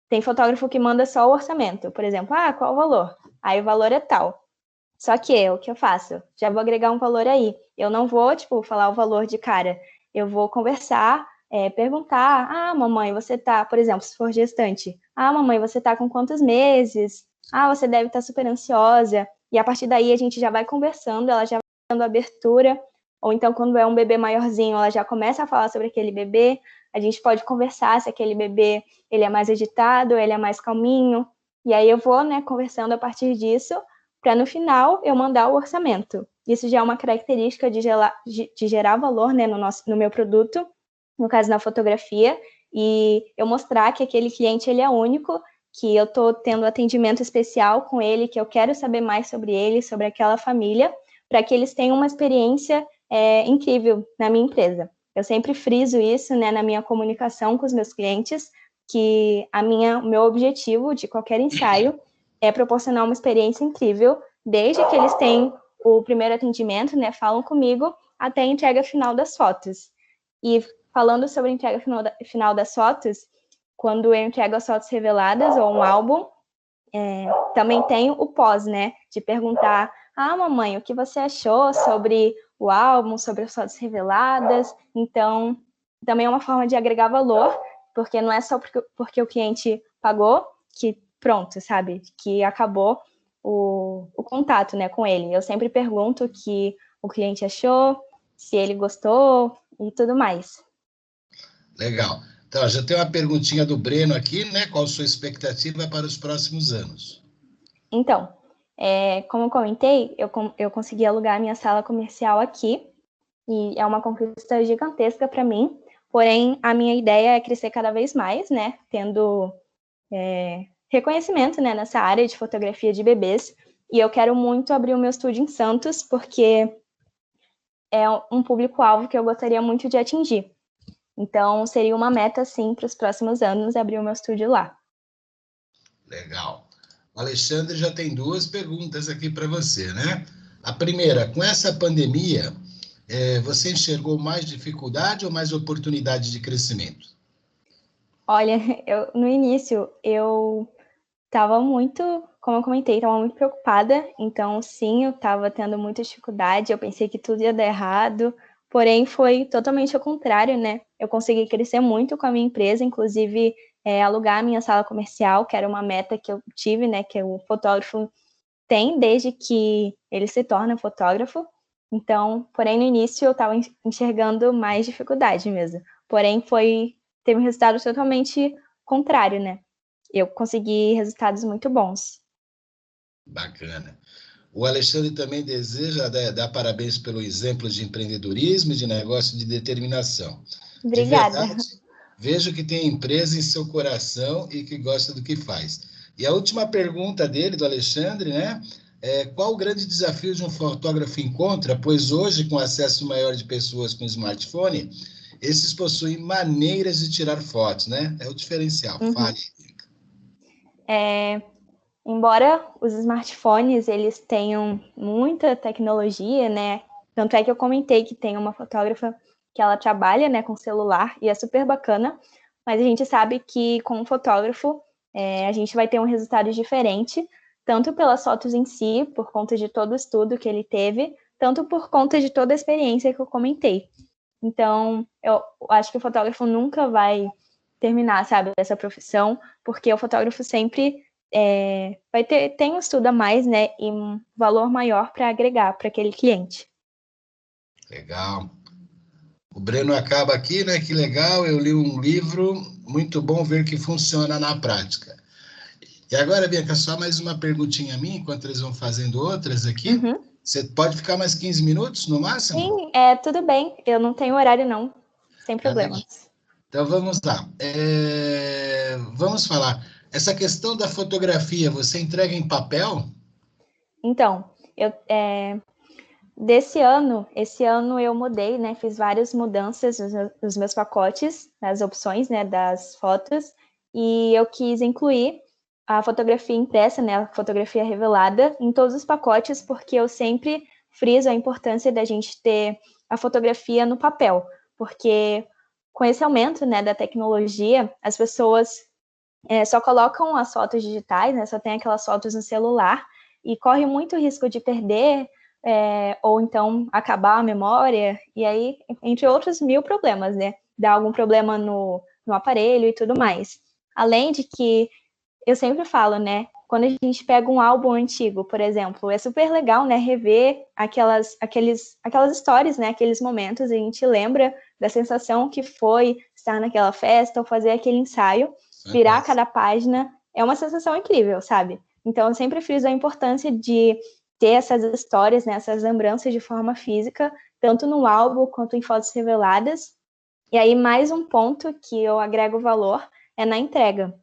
Tem fotógrafo que manda só o orçamento, por exemplo, qual o valor? Aí o valor é tal. Só que o que eu faço? Já vou agregar um valor aí. Eu não vou, falar o valor de cara. Eu vou conversar, perguntar, mamãe, você tá, por exemplo, se for gestante, mamãe, você tá com quantos meses? Você deve estar super ansiosa. E a partir daí a gente já vai conversando, ela já vai dando abertura. Ou então, quando é um bebê maiorzinho, ela já começa a falar sobre aquele bebê. A gente pode conversar se aquele bebê ele é mais agitado, ele é mais calminho. E aí eu vou, né, conversando a partir disso, para no final eu mandar o orçamento. Isso já é uma característica de gerar valor, né, no meu produto, no caso na fotografia, e eu mostrar que aquele cliente ele é único, que eu estou tendo atendimento especial com ele, que eu quero saber mais sobre ele, sobre aquela família, para que eles tenham uma experiência incrível na minha empresa. Eu sempre friso isso, né, na minha comunicação com os meus clientes, que o meu objetivo de qualquer ensaio é proporcionar uma experiência incrível, desde que eles têm o primeiro atendimento, né, falam comigo, até a entrega final das fotos. E falando sobre a entrega final das fotos, quando eu entrego as fotos reveladas ou um álbum, também tem o pós, né, de perguntar, mamãe, o que você achou sobre o álbum, sobre as fotos reveladas? Então, também é uma forma de agregar valor, porque não é só porque o cliente pagou que pronto, sabe? Que acabou o contato, né, com ele. Eu sempre pergunto o que o cliente achou, se ele gostou e tudo mais. Legal. Então, já tem uma perguntinha do Breno aqui, né? Qual a sua expectativa para os próximos anos? Então, como eu comentei, eu consegui alugar a minha sala comercial aqui, e é uma conquista gigantesca para mim, porém, a minha ideia é crescer cada vez mais, né? Tendo reconhecimento, né, nessa área de fotografia de bebês, e eu quero muito abrir o meu estúdio em Santos, porque é um público-alvo que eu gostaria muito de atingir. Então, seria uma meta, sim, para os próximos anos, abrir o meu estúdio lá. Legal. O Alexandre já tem 2 perguntas aqui para você, né? A primeira, com essa pandemia, você enxergou mais dificuldade ou mais oportunidade de crescimento? Olha, no início, eu estava muito, como eu comentei, estava muito preocupada. Então, sim, eu estava tendo muita dificuldade. Eu pensei que tudo ia dar errado. Porém, foi totalmente ao contrário, né? Eu consegui crescer muito com a minha empresa, inclusive alugar a minha sala comercial, que era uma meta que eu tive, né? Que o fotógrafo tem desde que ele se torna fotógrafo. Então, porém, no início eu estava enxergando mais dificuldade mesmo. Porém, teve um resultado totalmente contrário, né? Eu consegui resultados muito bons. Bacana. O Alexandre também deseja dar parabéns pelo exemplo de empreendedorismo e de negócio de determinação. De Obrigada. verdade, vejo que tem empresa em seu coração e que gosta do que faz. E a última pergunta dele, do Alexandre, né? Qual o grande desafio de um fotógrafo encontra? Pois hoje, com acesso maior de pessoas com smartphone, esses possuem maneiras de tirar fotos, né? É o diferencial. Fale. Embora os smartphones eles tenham muita tecnologia, né? Tanto é que eu comentei que tem uma fotógrafa que ela trabalha, né, com celular e é super bacana, mas a gente sabe que com um fotógrafo a gente vai ter um resultado diferente, tanto pelas fotos em si, por conta de todo o estudo que ele teve, tanto por conta de toda a experiência que eu comentei. Então, eu acho que o fotógrafo nunca vai terminar, sabe, essa profissão, porque o fotógrafo sempre tem um estudo a mais, né, e um valor maior para agregar para aquele cliente. Legal. O Breno acaba aqui, né? Que legal, eu li um livro, muito bom ver que funciona na prática. E agora, Bianca, só mais uma perguntinha minha, enquanto eles vão fazendo outras aqui. Uhum. Você pode ficar mais 15 minutos no máximo? Sim, tudo bem, eu não tenho horário não, sem problemas. Então vamos lá. Vamos falar. Essa questão da fotografia, você entrega em papel? Então, esse ano eu mudei, né? Fiz várias mudanças nos meus pacotes, nas opções, né, das fotos, e eu quis incluir a fotografia impressa, né, a fotografia revelada em todos os pacotes, porque eu sempre friso a importância da gente ter a fotografia no papel, porque com esse aumento, né, da tecnologia, as pessoas só colocam as fotos digitais, né, só tem aquelas fotos no celular, e corre muito risco de perder ou então acabar a memória, e aí, entre outros 1000 problemas, né? Dá algum problema no aparelho e tudo mais. Além de que, eu sempre falo, né? Quando a gente pega um álbum antigo, por exemplo, é super legal, né? Rever aquelas histórias, né? Aqueles momentos, a gente lembra da sensação que foi estar naquela festa ou fazer aquele ensaio, virar cada página, é uma sensação incrível, sabe? Então, eu sempre friso a importância de ter essas histórias, né, essas lembranças de forma física, tanto no álbum quanto em fotos reveladas. E aí, mais um ponto que eu agrego valor é na entrega.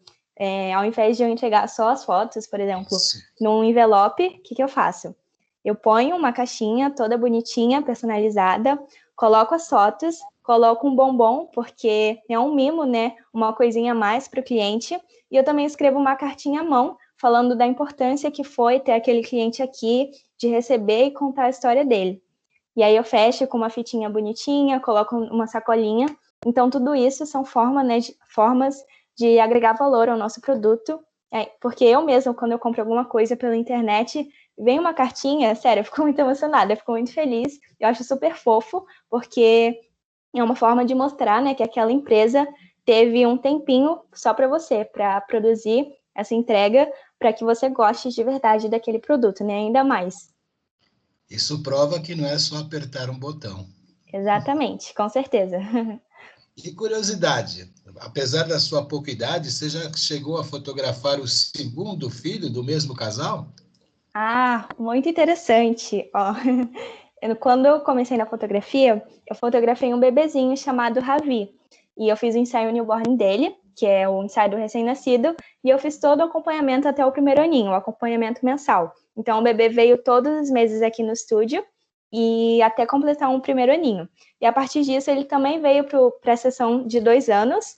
Ao invés de eu entregar só as fotos, por exemplo, num envelope, o que eu faço? Eu ponho uma caixinha toda bonitinha, personalizada, coloco as fotos, coloco um bombom, porque é um mimo, né? Uma coisinha a mais para o cliente. E eu também escrevo uma cartinha à mão, falando da importância que foi ter aquele cliente aqui, de receber e contar a história dele. E aí eu fecho com uma fitinha bonitinha, coloco uma sacolinha. Então, tudo isso são formas de agregar valor ao nosso produto. Porque eu mesma, quando eu compro alguma coisa pela internet, vem uma cartinha, sério, eu fico muito emocionada, eu fico muito feliz. Eu acho super fofo, porque é uma forma de mostrar, né, que aquela empresa teve um tempinho só para você, para produzir essa entrega, para que você goste de verdade daquele produto, né, ainda mais. Isso prova que não é só apertar um botão. Exatamente, com certeza. E curiosidade, apesar da sua pouca idade, você já chegou a fotografar o segundo filho do mesmo casal? Ah, muito interessante. Ó, quando eu comecei na fotografia, eu fotografei um bebezinho chamado Ravi. E eu fiz o ensaio newborn dele. que é o ensaio do recém-nascido, e eu fiz todo o acompanhamento até o primeiro aninho, o acompanhamento mensal. Então, o bebê veio todos os meses aqui no estúdio, e até completar um primeiro aninho. E a partir disso, ele também veio para a sessão de 2 anos,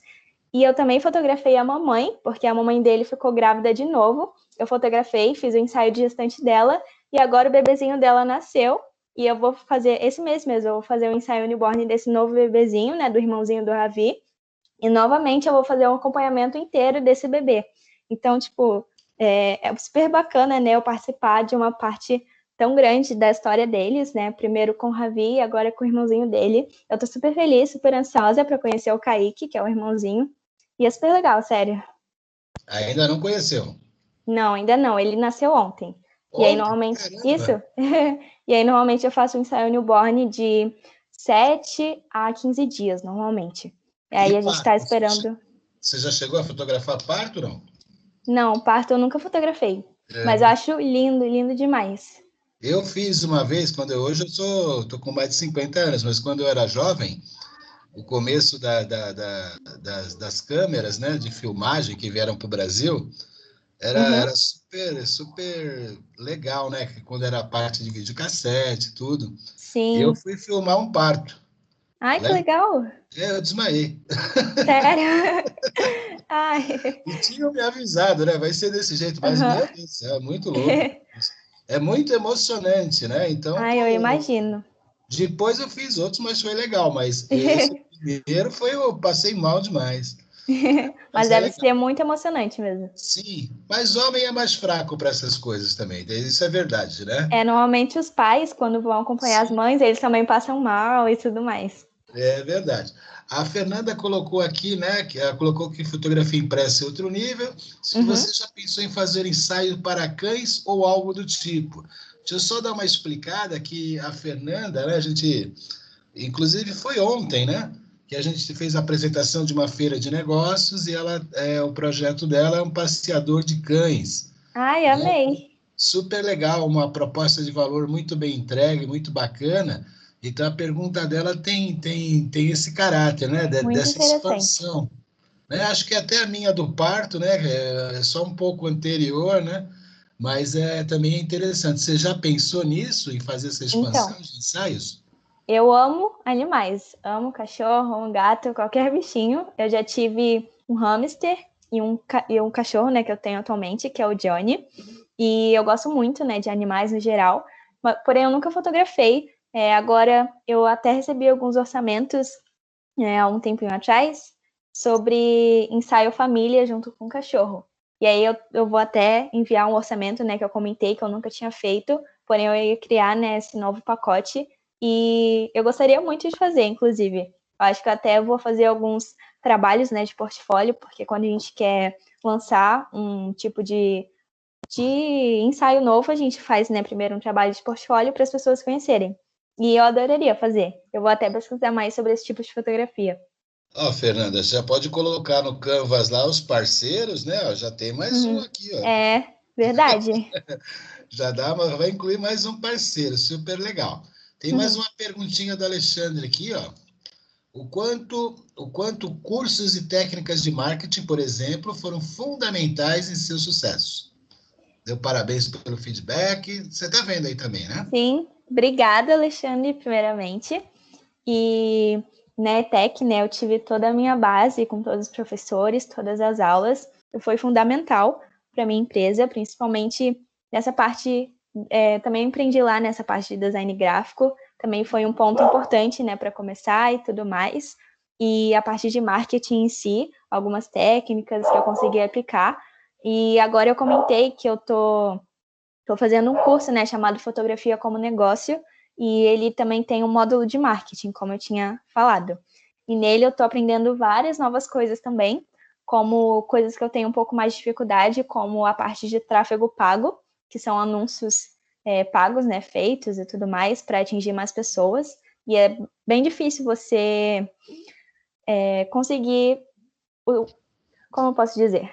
e eu também fotografei a mamãe, porque a mamãe dele ficou grávida de novo. Eu fotografei, fiz o ensaio de gestante dela, e agora o bebezinho dela nasceu, e eu vou fazer, esse mês mesmo, eu vou fazer o ensaio newborn desse novo bebezinho, né, do irmãozinho do Ravi, e novamente eu vou fazer um acompanhamento inteiro desse bebê. Então, tipo, é super bacana, né, eu participar de uma parte tão grande da história deles, né, primeiro com o Ravi e agora com o irmãozinho dele. Eu tô super feliz, super ansiosa para conhecer o Kaique, que é o irmãozinho, e é super legal, sério. Ainda não conheceu? Não, ainda não, ele nasceu ontem. E aí, Ontem? normalmente, isso. Caramba! E aí, normalmente, eu faço um ensaio newborn de 7 a 15 dias, normalmente. E E aí, a gente parto? tá esperando. Você já chegou a fotografar parto, não? Não, parto eu nunca fotografei. É, Mas eu acho lindo, lindo demais. eu fiz uma vez, hoje tô com mais de 50 anos, mas quando eu era jovem, o começo das câmeras, né, de filmagem que vieram para o Brasil, era Uhum, super, super legal, né? Quando era parte de videocassete e tudo. Eu sim. fui filmar um parto. Ai, que Lá legal. eu desmaiei. Sério? Ai. E tinham me avisado, né? Vai ser desse jeito, mas, Aham. meu Deus do céu, é muito louco. É muito emocionante, né? Então, Ai, eu pô, imagino. depois eu fiz outros, mas foi legal. Mas esse primeiro eu passei mal demais. Mas Mas é deve legal. ser muito emocionante mesmo. Sim, mas homem é mais fraco para essas coisas também. Isso é verdade, né? Normalmente os pais, quando vão acompanhar as Sim, mães, eles também passam mal e tudo mais. é verdade. A Fernanda colocou aqui, né? Que ela colocou que fotografia impressa é outro nível. Se Uhum, você já pensou em fazer ensaio para cães ou algo do tipo. Deixa eu só dar uma explicada que a Fernanda, né? A gente, inclusive, foi ontem, né? Que a gente fez a apresentação de uma feira de negócios e o projeto dela é um passeador de cães, ai, né? amei. Super legal, uma proposta de valor muito bem entregue, muito bacana. Então a pergunta dela tem esse caráter, né? Muito Dessa interessante. expansão. Né? Acho que até a minha do parto, né? É só um pouco anterior, né? Mas também é interessante. Você já pensou nisso, em fazer essa Então, expansão de ensaios? eu amo animais. Amo cachorro, um gato, qualquer bichinho. Eu já tive um hamster e um cachorro, né, que eu tenho atualmente, que é o Johnny. E eu gosto muito, né, de animais no geral. Porém, eu nunca fotografei. Agora, eu até recebi alguns orçamentos, há um tempinho atrás, sobre ensaio família junto com cachorro. E aí eu vou até enviar um orçamento, né, que eu comentei que eu nunca tinha feito, porém eu ia criar, né, esse novo pacote e eu gostaria muito de fazer, inclusive. Eu acho que eu até vou fazer alguns trabalhos, né, de portfólio, porque quando a gente quer lançar um tipo de ensaio novo, a gente faz, né, primeiro um trabalho de portfólio para as pessoas conhecerem. E eu adoraria fazer. Eu vou até pesquisar mais sobre esse tipo de fotografia. Ó, Fernanda, você já pode colocar no Canvas lá os parceiros, né? Ó, já tem mais um Uhum. aqui, ó. É verdade. Vai incluir mais um parceiro, super legal. Tem mais Uhum. uma perguntinha do Alexandre aqui, ó. O quanto cursos e técnicas de marketing, por exemplo, foram fundamentais em seu sucesso? Deu parabéns pelo feedback. Você está vendo aí também, né? Sim, obrigada, Alexandre, primeiramente. E na ETEC, né, eu tive toda a minha base com todos os professores, todas as aulas. Foi fundamental para minha empresa, principalmente nessa parte. Também empreendi lá nessa parte de design gráfico. Também foi um ponto importante, né, para começar e tudo mais. E a parte de marketing em si, algumas técnicas que eu consegui aplicar. E agora eu comentei que eu estou fazendo um curso, né, chamado Fotografia como Negócio, e ele também tem um módulo de marketing, como eu tinha falado. E nele eu estou aprendendo várias novas coisas também, como coisas que eu tenho um pouco mais de dificuldade, como a parte de tráfego pago, que são anúncios pagos, né, feitos e tudo mais, para atingir mais pessoas. E é bem difícil você conseguir, como eu posso dizer?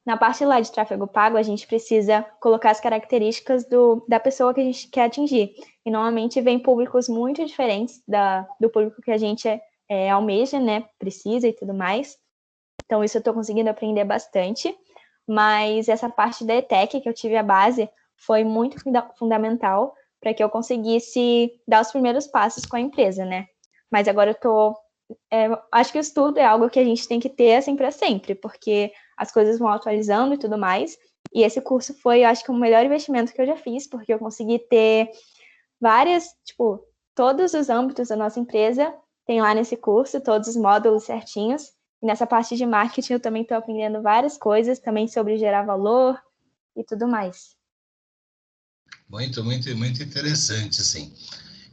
Na parte lá de tráfego pago, a gente precisa colocar as características da pessoa que a gente quer atingir. E normalmente vem públicos muito diferentes do público que a gente almeja, né? Precisa e tudo mais. Então, isso eu estou conseguindo aprender bastante. Mas essa parte da ETEC, que eu tive a base, foi muito fundamental para que eu conseguisse dar os primeiros passos com a empresa, né? Mas agora acho que o estudo é algo que a gente tem que ter assim para sempre, porque as coisas vão atualizando e tudo mais. E esse curso foi, eu acho que, o melhor investimento que eu já fiz, porque eu consegui ter todos os âmbitos da nossa empresa tem lá nesse curso, todos os módulos certinhos. E nessa parte de marketing eu também estou aprendendo várias coisas, também sobre gerar valor e tudo mais. Muito, muito, muito interessante, assim.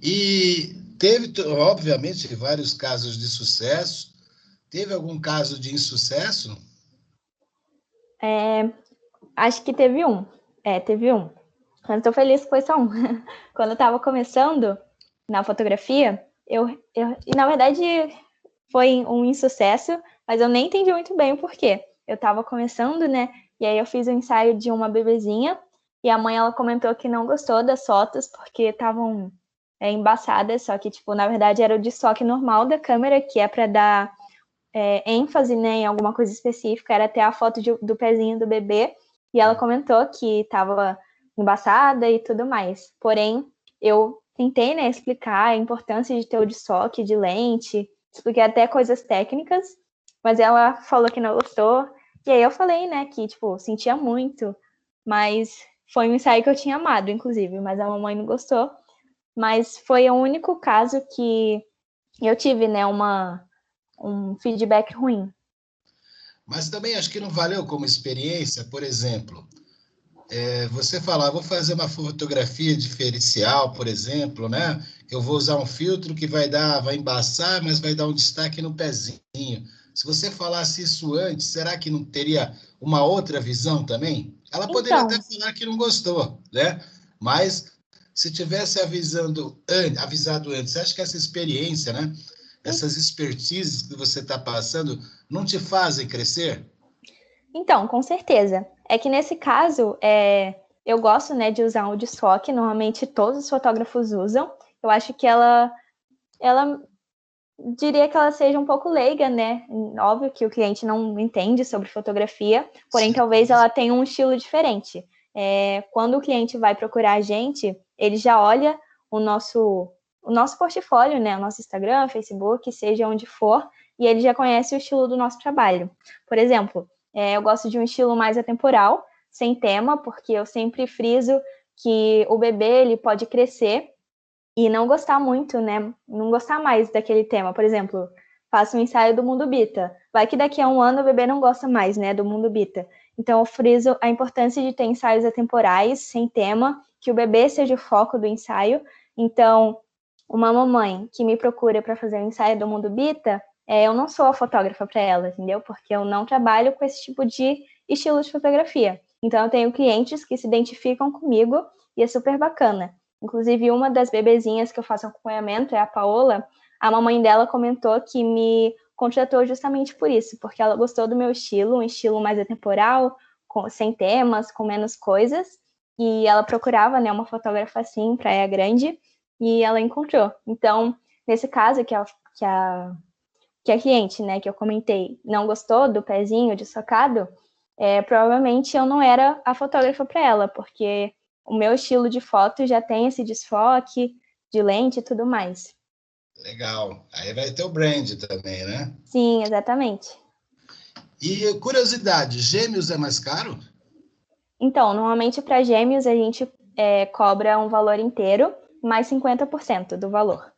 E teve, obviamente, vários casos de sucesso. Teve algum caso de insucesso? Acho que teve um. Teve um. Mas estou feliz que foi só um. Quando eu estava começando na fotografia, e na verdade foi um insucesso, mas eu nem entendi muito bem o porquê. Eu estava começando, né? E aí eu fiz um ensaio de uma bebezinha, e a mãe, ela comentou que não gostou das fotos, porque estavam embaçadas, só que, na verdade, era o desfoque normal da câmera, que é para dar ênfase, né, em alguma coisa específica, era até a foto do pezinho do bebê, e ela comentou que estava embaçada e tudo mais. Porém, eu tentei, né, explicar a importância de ter o desfoque de lente, expliquei até coisas técnicas, mas ela falou que não gostou, e aí eu falei, né, que, sentia muito, mas foi um ensaio que eu tinha amado, inclusive, mas a mamãe não gostou, mas foi o único caso que eu tive, né, um feedback ruim. Mas também acho que não valeu como experiência, por exemplo, você falar, vou fazer uma fotografia diferencial, por exemplo, né? Eu vou usar um filtro que vai embaçar, mas vai dar um destaque no pezinho. Se você falasse isso antes, será que não teria uma outra visão também? Ela poderia até falar que não gostou, né? Mas se tivesse avisado antes, você acha que essa experiência, né? Essas expertises que você está passando não te fazem crescer? Então, com certeza. É que nesse caso, eu gosto, né, de usar um desfoque, normalmente todos os fotógrafos usam. Eu acho que ela diria que ela seja um pouco leiga, né? Óbvio que o cliente não entende sobre fotografia, porém talvez ela tenha um estilo diferente. Quando o cliente vai procurar a gente, ele já olha o nosso portfólio, né? O nosso Instagram, Facebook, seja onde for, e ele já conhece o estilo do nosso trabalho. Por exemplo, eu gosto de um estilo mais atemporal, sem tema, porque eu sempre friso que o bebê ele pode crescer e não gostar muito, né? Não gostar mais daquele tema. Por exemplo, faço um ensaio do Mundo Bita. Vai que daqui a um ano o bebê não gosta mais, né, do Mundo Bita. Então, eu friso a importância de ter ensaios atemporais, sem tema, que o bebê seja o foco do ensaio. Então, uma mamãe que me procura para fazer um ensaio do Mundo Bita, eu não sou a fotógrafa para ela, entendeu? Porque eu não trabalho com esse tipo de estilo de fotografia. Então, eu tenho clientes que se identificam comigo e é super bacana. Inclusive, uma das bebezinhas que eu faço acompanhamento é a Paola. A mamãe dela comentou que me contratou justamente por isso, porque ela gostou do meu estilo, um estilo mais atemporal, sem temas, com menos coisas. E ela procurava, né, uma fotógrafa assim, em Praia Grande, e ela encontrou. Então, nesse caso que a cliente, né, que eu comentei, não gostou do pezinho de socado, provavelmente eu não era a fotógrafa para ela, porque o meu estilo de foto já tem esse desfoque de lente e tudo mais. Legal. Aí vai ter o brand também, né? Sim, exatamente. E curiosidade, gêmeos é mais caro? Então, normalmente para gêmeos a gente cobra um valor inteiro, mais 50% do valor.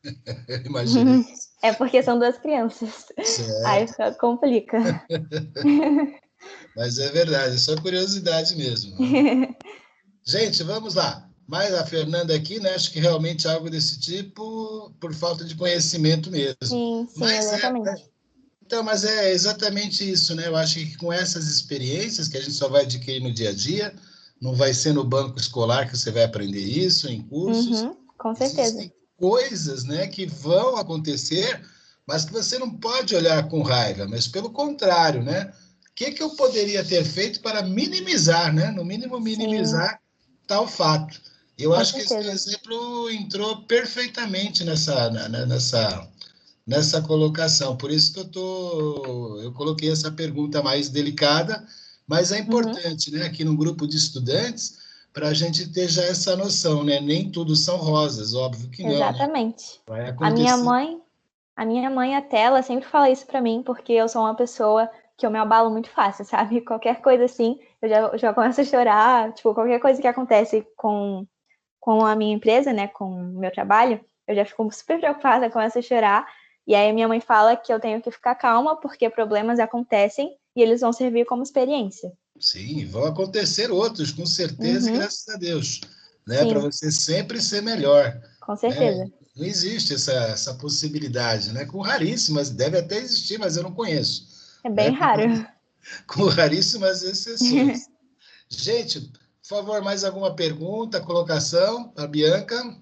Imaginei. É porque são duas crianças. Aí Certo. complica. Mas é verdade, é só curiosidade mesmo. Né? Gente, vamos lá. Mas a Fernanda aqui, né, acho que realmente algo desse tipo por falta de conhecimento mesmo. Sim, Mas exatamente. mas é exatamente isso, né? Eu acho que com essas experiências que a gente só vai adquirir no dia a dia, não vai ser no banco escolar que você vai aprender isso, em cursos. Com certeza. Existem coisas, né, que vão acontecer, mas que você não pode olhar com raiva, mas pelo contrário, né? O que eu poderia ter feito para minimizar, né? No mínimo, minimizar tal fato. Eu Com acho que esse certeza. exemplo entrou perfeitamente nessa nessa colocação. Por isso que eu coloquei essa pergunta mais delicada, mas é importante, né, aqui no grupo de estudantes, para a gente ter já essa noção, né? Nem tudo são rosas, óbvio que não, né? Exatamente. Vai A minha acontecer. mãe, a minha mãe até, ela sempre fala isso pra mim, porque eu sou uma pessoa que eu me abalo muito fácil, sabe? Qualquer coisa assim, eu já começo a chorar, tipo, qualquer coisa que acontece com a minha empresa, né, com o meu trabalho, eu já fico super preocupada, começo a chorar, e aí minha mãe fala que eu tenho que ficar calma, porque problemas acontecem e eles vão servir como experiência. Sim, vão acontecer outros, com certeza, e Uhum, graças a Deus, né? Para sim, você sempre ser melhor, com né? certeza. Não existe essa possibilidade, né? Com raríssimas, deve até existir, mas eu não conheço, É né? bem raro. Com raríssimas exceções. Gente, por favor, mais alguma pergunta, colocação? A Bianca?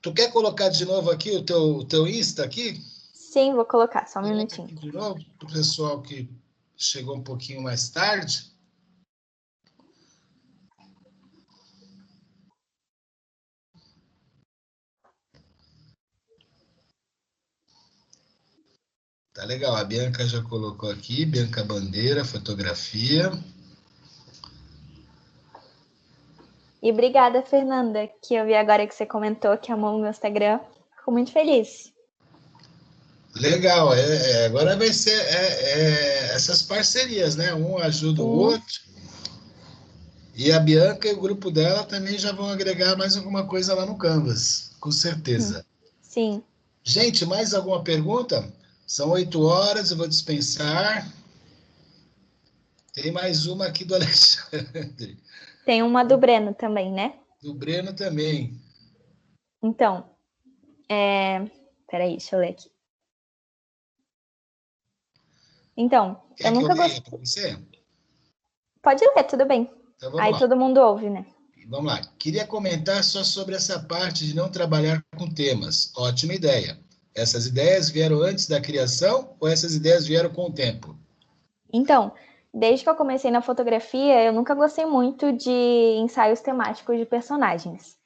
Tu quer colocar de novo aqui o teu Insta aqui? Sim, vou colocar, só um Coloca minutinho. aqui de novo, para o pessoal que chegou um pouquinho mais tarde. Tá legal, a Bianca já colocou aqui, Bianca Bandeira, fotografia. E obrigada, Fernanda, que eu vi agora que você comentou que amou o meu Instagram. Fico muito feliz. Legal, agora vai ser essas parcerias, né? Um ajuda o Sim, outro. E a Bianca e o grupo dela também já vão agregar mais alguma coisa lá no Canvas, com certeza. sim. Gente, mais alguma pergunta? São 8 horas, eu vou dispensar. Tem mais uma aqui do Alexandre. Tem uma do Breno também, né? Do Breno também. Então, peraí, deixa eu ler aqui. Então, eu Quer que eu nunca leia para gostei. você? Pode ler, tudo bem. Então vamos Aí lá. todo mundo ouve, né? Vamos lá. Queria comentar só sobre essa parte de não trabalhar com temas. Ótima ideia. Essas ideias vieram antes da criação ou essas ideias vieram com o tempo? Então, desde que eu comecei na fotografia, eu nunca gostei muito de ensaios temáticos de personagens.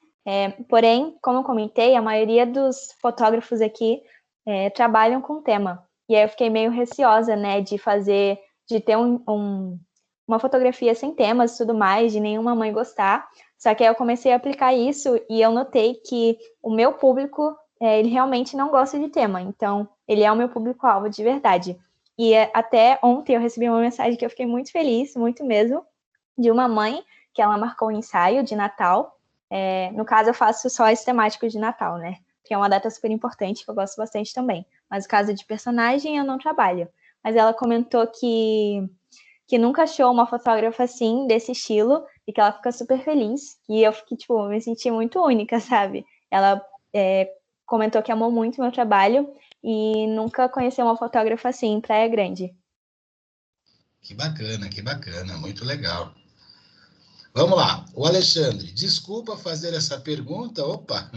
Porém, como eu comentei, a maioria dos fotógrafos aqui trabalham com tema. E aí eu fiquei meio receosa, né, de ter uma fotografia sem temas e tudo mais, de nenhuma mãe gostar. Só que aí eu comecei a aplicar isso e eu notei que o meu público, ele realmente não gosta de tema. Então, ele é o meu público-alvo de verdade. E até ontem eu recebi uma mensagem que eu fiquei muito feliz, muito mesmo, de uma mãe que ela marcou um ensaio de Natal. No caso, eu faço só esse temático de Natal, né? Que é uma data super importante, que eu gosto bastante também. Mas o caso de personagem, eu não trabalho. Mas ela comentou que nunca achou uma fotógrafa assim, desse estilo, e que ela fica super feliz. E eu fiquei, tipo, me senti muito única, sabe? Ela comentou que amou muito o meu trabalho e nunca conheceu uma fotógrafa assim em Praia Grande. Que bacana, muito legal. Vamos lá, o Alexandre, desculpa fazer essa pergunta, opa,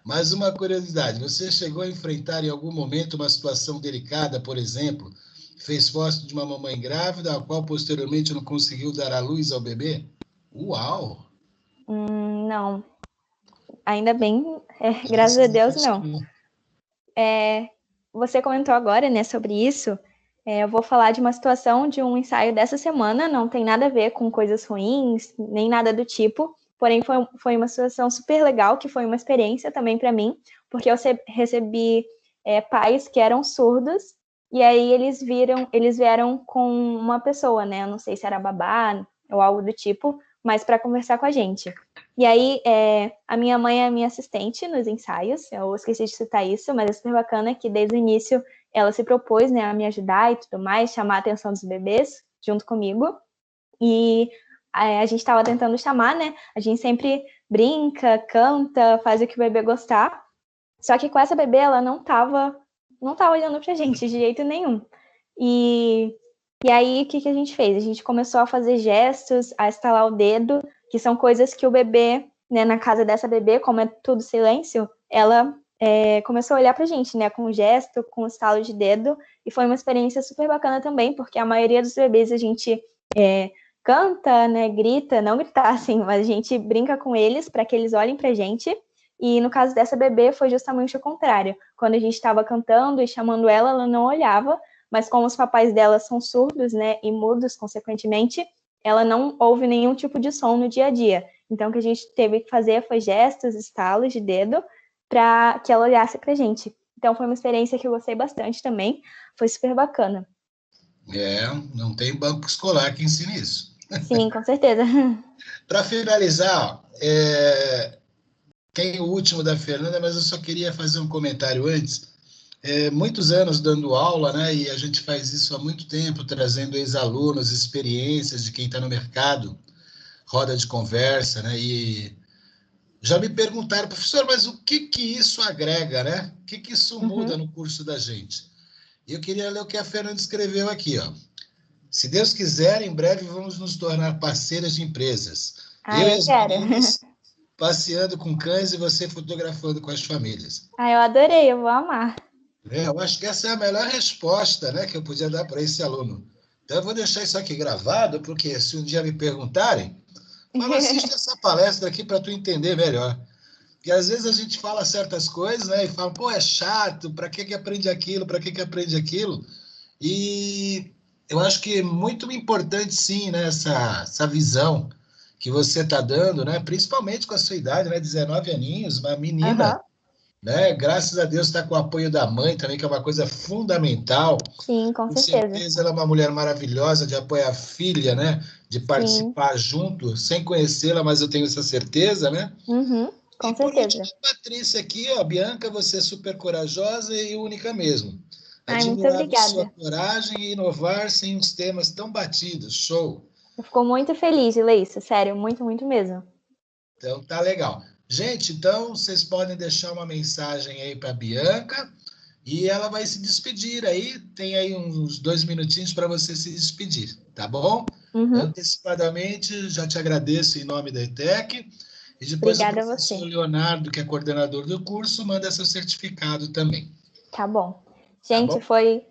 mas uma curiosidade, você chegou a enfrentar em algum momento uma situação delicada, por exemplo, fez foto de uma mamãe grávida, a qual posteriormente não conseguiu dar à luz ao bebê? Uau! Não, ainda bem, graças Essa a eu Deus, nunca não. tive. Você comentou agora, né, sobre isso. Eu vou falar de uma situação de um ensaio dessa semana, não tem nada a ver com coisas ruins, nem nada do tipo. Porém, foi uma situação super legal, que foi uma experiência também para mim, porque eu recebi pais que eram surdos, e aí eles vieram com uma pessoa, né? Eu não sei se era babá ou algo do tipo, mas para conversar com a gente. E aí, a minha mãe é a minha assistente nos ensaios, eu esqueci de citar isso, mas é super bacana que desde o início ela se propôs, né, a me ajudar e tudo mais, chamar a atenção dos bebês junto comigo. E a gente estava tentando chamar, né? A gente sempre brinca, canta, faz o que o bebê gostar. Só que com essa bebê ela não tava olhando pra gente de jeito nenhum. E, e aí o que a gente fez? A gente começou a fazer gestos, a estalar o dedo, que são coisas que o bebê, né, na casa dessa bebê, como é tudo silêncio, ela começou a olhar pra gente, né, com gesto, com estalo de dedo, e foi uma experiência super bacana também, porque a maioria dos bebês a gente canta, né, grita, não gritar assim, mas a gente brinca com eles para que eles olhem pra gente, E no caso dessa bebê foi justamente o contrário. Quando a gente estava cantando e chamando ela, ela não olhava, mas como os papais dela são surdos, né, e mudos, consequentemente, ela não ouve nenhum tipo de som no dia a dia. Então, o que a gente teve que fazer foi gestos, estalos de dedo, para que ela olhasse para a gente. Então, foi uma experiência que eu gostei bastante também. Foi super bacana. Não tem banco escolar que ensine isso. Sim, com certeza. Para finalizar, tem o último da Fernanda, mas eu só queria fazer um comentário antes. Muitos anos dando aula, né? E a gente faz isso há muito tempo, trazendo ex-alunos, experiências de quem está no mercado, roda de conversa, né? E já me perguntaram, professor, mas o que isso agrega, né? O que isso muda no curso da gente? E eu queria ler o que a Fernanda escreveu aqui, ó. Se Deus quiser, em breve vamos nos tornar parceiras de empresas. Eu e Eu as quero. meninas passeando com cães e você fotografando com as famílias. Eu adorei, eu vou amar. Eu acho que essa é a melhor resposta, né, que eu podia dar para esse aluno. Então, eu vou deixar isso aqui gravado, porque se um dia me perguntarem, fala, assiste essa palestra aqui para tu entender melhor. Porque às vezes a gente fala certas coisas, né, e fala, pô, é chato, para que aprende aquilo, para que aprende aquilo? E eu acho que é muito importante, sim, né, essa visão que você está dando, né, principalmente com a sua idade, né, 19 aninhos, uma menina, né, graças a Deus está com o apoio da mãe também, que é uma coisa fundamental. Sim, com Com certeza. certeza ela é uma mulher maravilhosa de apoiar a filha, né, de Sim. participar junto, sem conhecê-la, mas eu tenho essa certeza, né? Com E por último, certeza. a Patrícia aqui, ó, Bianca, você é super corajosa e única mesmo. Muito Admirável sua obrigada. coragem e inovar sem os temas tão batidos. Show! Eu fico muito feliz de ler isso, sério, muito, muito mesmo. Então, tá legal. Gente, então, vocês podem deixar uma mensagem aí para a Bianca e ela vai se despedir aí. Tem aí uns 2 minutinhos para você se despedir, tá bom? Antecipadamente, já te agradeço em nome da ETEC. E depois o Obrigada a professor você. Leonardo, que é coordenador do curso, manda seu certificado também. Tá bom. Tá Gente, bom? foi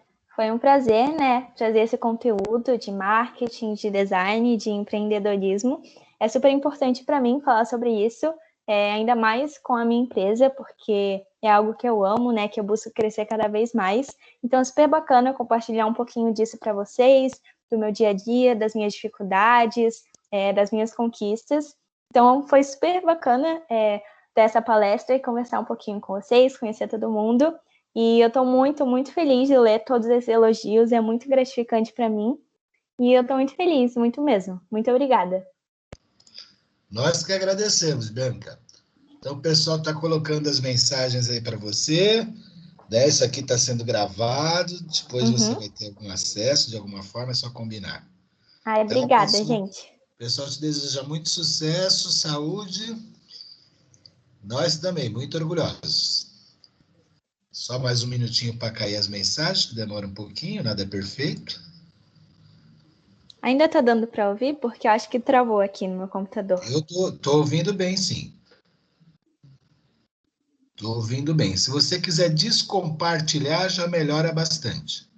um prazer, né, trazer esse conteúdo de marketing, de design, de empreendedorismo. É super importante para mim falar sobre isso, ainda mais com a minha empresa, porque é algo que eu amo, né, que eu busco crescer cada vez mais. Então, é super bacana compartilhar um pouquinho disso para vocês, do meu dia a dia, das minhas dificuldades, das minhas conquistas. Então, foi super bacana ter essa palestra e conversar um pouquinho com vocês, conhecer todo mundo. E eu estou muito, muito feliz de ler todos esses elogios, é muito gratificante para mim. E eu estou muito feliz, muito mesmo. Muito obrigada. Nós que agradecemos, Bianca. Então, o pessoal está colocando as mensagens aí para você. Né? Isso aqui está sendo gravado. Depois você vai ter algum acesso, de alguma forma, é só combinar. Então, Obrigada, gente. O pessoal te deseja muito sucesso, saúde. Nós também, muito orgulhosos. Só mais um minutinho para cair as mensagens, que demora um pouquinho, nada é perfeito. Ainda está dando para ouvir? Porque eu acho que travou aqui no meu computador. Eu tô ouvindo bem, sim. Estou ouvindo bem. Se você quiser descompartilhar, já melhora bastante.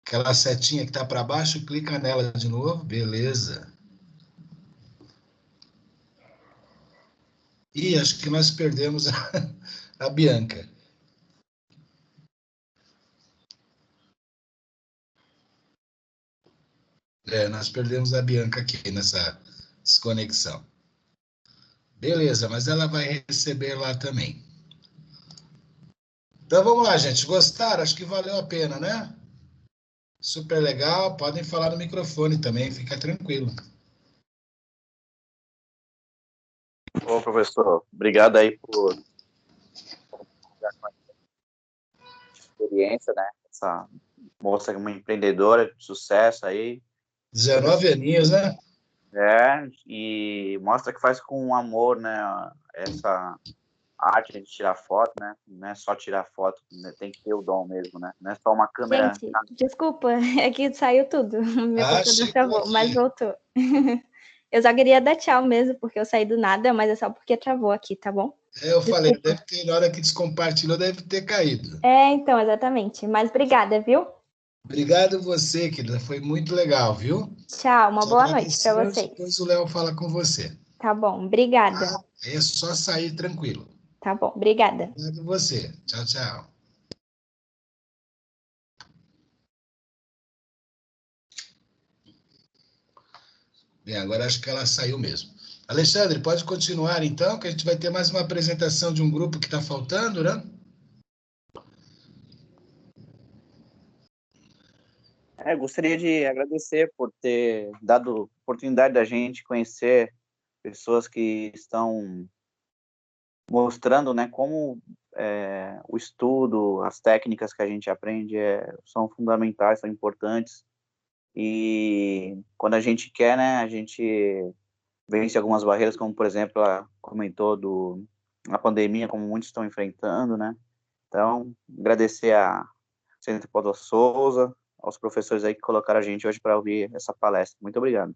Aquela setinha que está para baixo, clica nela de novo. Beleza. Ih, acho que nós perdemos a Bianca. Nós perdemos a Bianca aqui nessa desconexão. Beleza, mas ela vai receber lá também. Então vamos lá, gente. Gostaram? Acho que valeu a pena, né? Super legal. Podem falar no microfone também, fica tranquilo. Bom, professor, obrigado aí por experiência, né? Essa moça é uma empreendedora de sucesso aí. 19 aninhos, né? E mostra que faz com amor, né? Essa arte de tirar foto, né? Não é só tirar foto, né? Tem que ter o dom mesmo, né? Não é só uma câmera. Gente, desculpa, é que saiu tudo. Meu computador travou, mas voltou. Eu só queria dar tchau mesmo, porque eu saí do nada, mas é só porque travou aqui, tá bom? Eu falei, deve ter, na hora que descompartilhou, deve ter caído. Então, exatamente. Mas obrigada, viu? Obrigado você, querida. Foi muito legal, viu? Tchau, uma boa noite para vocês. Depois o Léo fala com você. Tá bom, obrigada. É só sair tranquilo. Tá bom, obrigada. Obrigado a você. Tchau, tchau. Bem, agora acho que ela saiu mesmo. Alexandre, pode continuar então, que a gente vai ter mais uma apresentação de um grupo que está faltando, né? Gostaria de agradecer por ter dado oportunidade da gente conhecer pessoas que estão mostrando, né, como o estudo, as técnicas que a gente aprende são fundamentais, são importantes. E quando a gente quer, né, a gente vence algumas barreiras, como, por exemplo, ela comentou a pandemia, como muitos estão enfrentando, né? Então, agradecer a Centro Paulo Souza, aos professores aí que colocaram a gente hoje para ouvir essa palestra. Muito obrigado.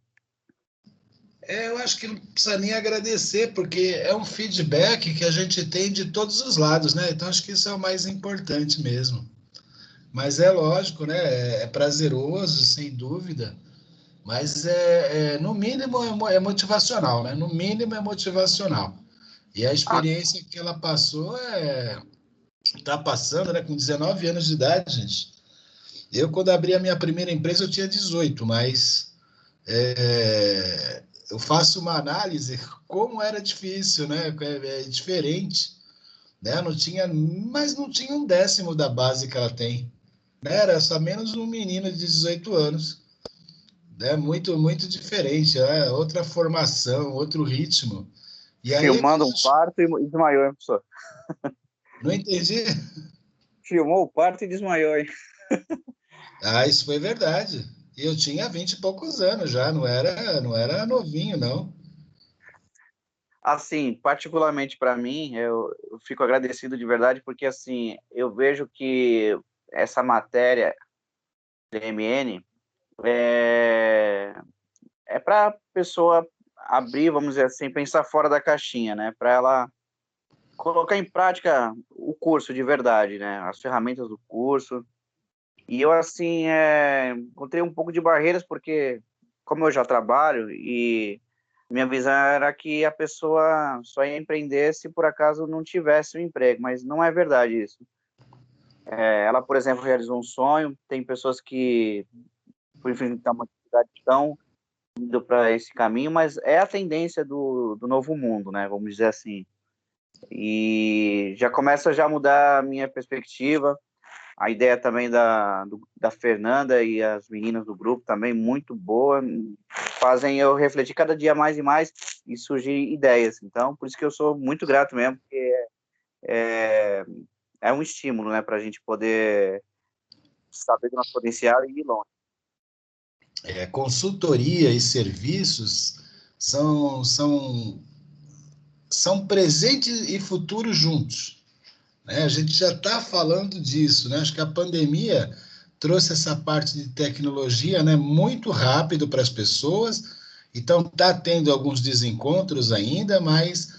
Eu acho que não precisa nem agradecer, porque é um feedback que a gente tem de todos os lados, né? Então, acho que isso é o mais importante mesmo. Mas é lógico, né? É prazeroso, sem dúvida, mas no mínimo é motivacional, né? No mínimo é motivacional. E a experiência que ela passou está passando, né? Com 19 anos de idade, gente. Eu, quando abri a minha primeira empresa, eu tinha 18, mas eu faço uma análise como era difícil, né? É diferente, né? Não tinha, mas não tinha um décimo da base que ela tem, né? Era só menos um menino de 18 anos, né? Muito, muito diferente, né? Outra formação, outro ritmo. E aí, Filmando um parto e desmaiou, hein, professor? não entendi. Filmou o parto e desmaiou, hein? Ah, isso foi verdade. E eu tinha 20 e poucos anos já, não era novinho, não. Assim, particularmente para mim, eu fico agradecido de verdade, porque assim, eu vejo que essa matéria DMN é para a pessoa abrir, vamos dizer assim, pensar fora da caixinha, né? Para ela colocar em prática o curso de verdade, né? As ferramentas do curso. E eu, assim, encontrei um pouco de barreiras, porque como eu já trabalho e minha visão era que a pessoa só ia empreender se por acaso não tivesse um emprego, mas não é verdade isso. Ela, por exemplo, realizou um sonho, tem pessoas que, por enfrentar uma dificuldade, estão indo para esse caminho, mas é a tendência do novo mundo, né? Vamos dizer assim. E já começa a mudar a minha perspectiva. A ideia também da Fernanda e as meninas do grupo também muito boa, fazem eu refletir cada dia mais e mais e surgir ideias. Então, por isso que eu sou muito grato mesmo, porque é um estímulo, né, para a gente poder saber do nosso potencial e ir longe. Consultoria e serviços são presente e futuro juntos, né? A gente já está falando disso, né? Acho que a pandemia trouxe essa parte de tecnologia, né, muito rápido para as pessoas, então está tendo alguns desencontros ainda, mas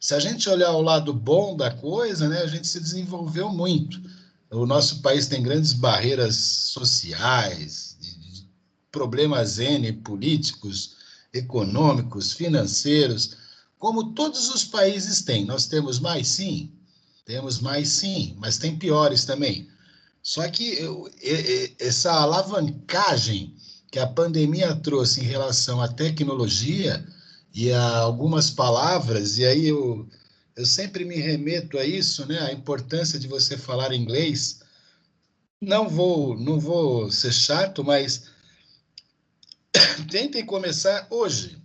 se a gente olhar o lado bom da coisa, né, a gente se desenvolveu muito. O nosso país tem grandes barreiras sociais, problemas N políticos, econômicos, financeiros, como todos os países têm. Nós temos mais, sim, mas tem piores também. Só que essa alavancagem que a pandemia trouxe em relação à tecnologia e a algumas palavras, e aí eu sempre me remeto a isso, né? A importância de você falar inglês. Não vou ser chato, mas tentem começar hoje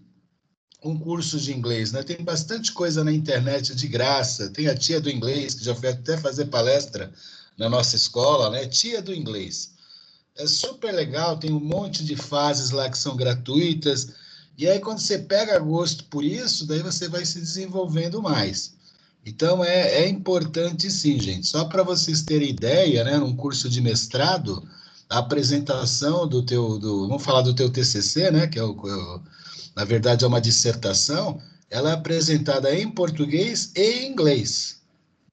um curso de inglês, né? Tem bastante coisa na internet de graça. Tem a tia do inglês, que já foi até fazer palestra na nossa escola, né? Tia do inglês. É super legal, tem um monte de fases lá que são gratuitas. E aí, quando você pega gosto por isso, daí você vai se desenvolvendo mais. Então, é importante sim, gente. Só para vocês terem ideia, né? Num curso de mestrado, a apresentação vamos falar do teu TCC, né? Que na verdade é uma dissertação. Ela é apresentada em português e em inglês.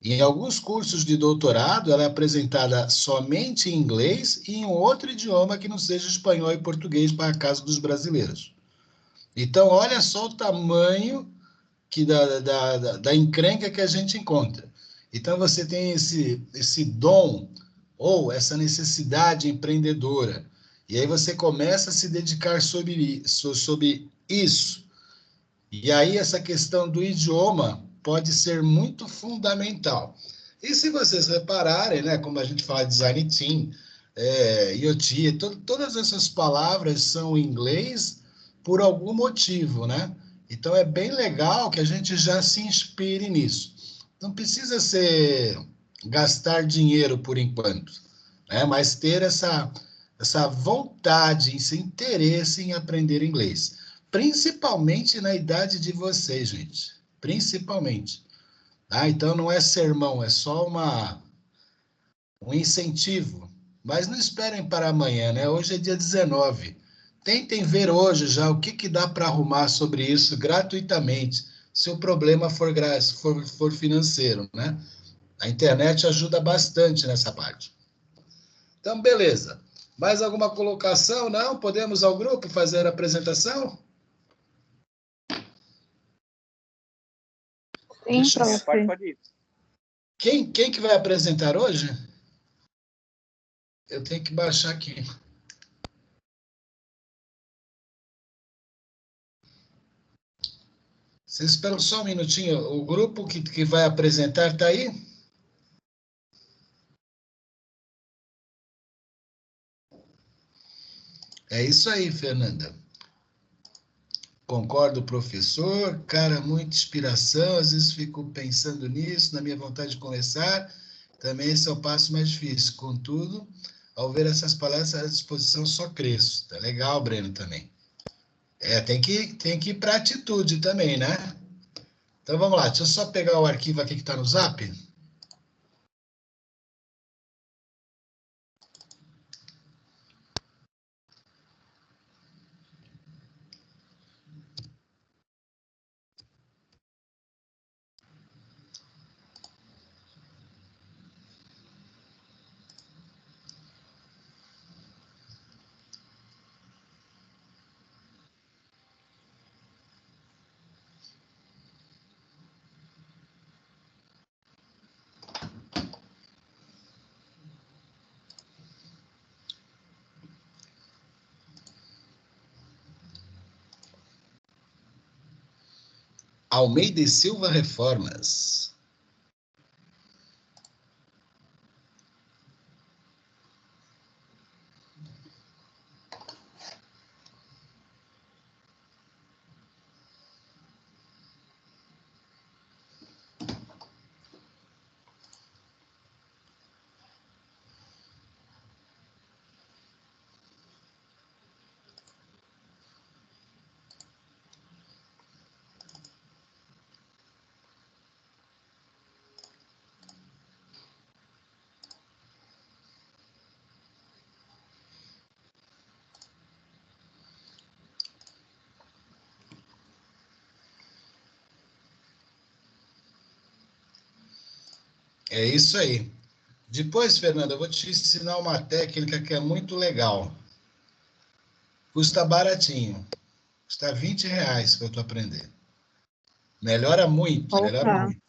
E em alguns cursos de doutorado, ela é apresentada somente em inglês e em outro idioma que não seja espanhol e português, para a casa dos brasileiros. Então, olha só o tamanho da encrenca que a gente encontra. Então, você tem esse dom ou essa necessidade empreendedora. E aí você começa a se dedicar sobre isso. E aí essa questão do idioma pode ser muito fundamental. E se vocês repararem, né, como a gente fala design team, IoT, todas essas palavras são em inglês por algum motivo, né? Então é bem legal que a gente já se inspire nisso. Não precisa gastar dinheiro por enquanto, né? Mas ter essa vontade, esse interesse em aprender inglês. Principalmente na idade de vocês, gente. Principalmente. Ah, então não é sermão, é só um incentivo. Mas não esperem para amanhã, né? Hoje é dia 19. Tentem ver hoje já o que dá para arrumar sobre isso gratuitamente, se o problema for financeiro, né? A internet ajuda bastante nessa parte. Então, beleza. Mais alguma colocação? Não? Podemos ao grupo fazer a apresentação? Sim, prof. Pode ir. Quem que vai apresentar hoje? Eu tenho que baixar aqui. Vocês esperam só um minutinho. O grupo que vai apresentar está aí? É isso aí, Fernanda. Concordo, professor. Cara, muita inspiração. Às vezes fico pensando nisso, na minha vontade de começar. Também esse é o passo mais difícil. Contudo, ao ver essas palestras à disposição, só cresço. Tá legal, Breno, também. Tem que ir para atitude também, né? Então, vamos lá. Deixa eu só pegar o arquivo aqui que está no Zap. Almeida e Silva Reformas. É isso aí. Depois, Fernanda, eu vou te ensinar uma técnica que é muito legal. Custa baratinho. Custa R$ 20 para tu aprender. Melhora muito, melhora Opa, muito.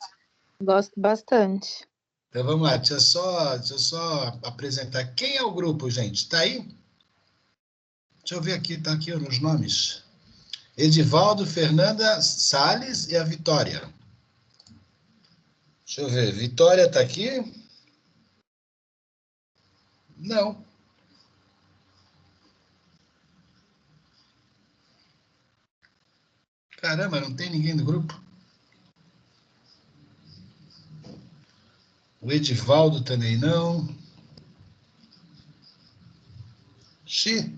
gosto bastante. Então vamos lá, deixa eu só apresentar. Quem é o grupo, gente? Tá aí? Deixa eu ver aqui, tá aqui nos nomes. Edivaldo, Fernanda, Salles e a Vitória. Deixa eu ver, Vitória tá aqui? Não. Caramba, não tem ninguém do grupo. O Edivaldo também não. Xi,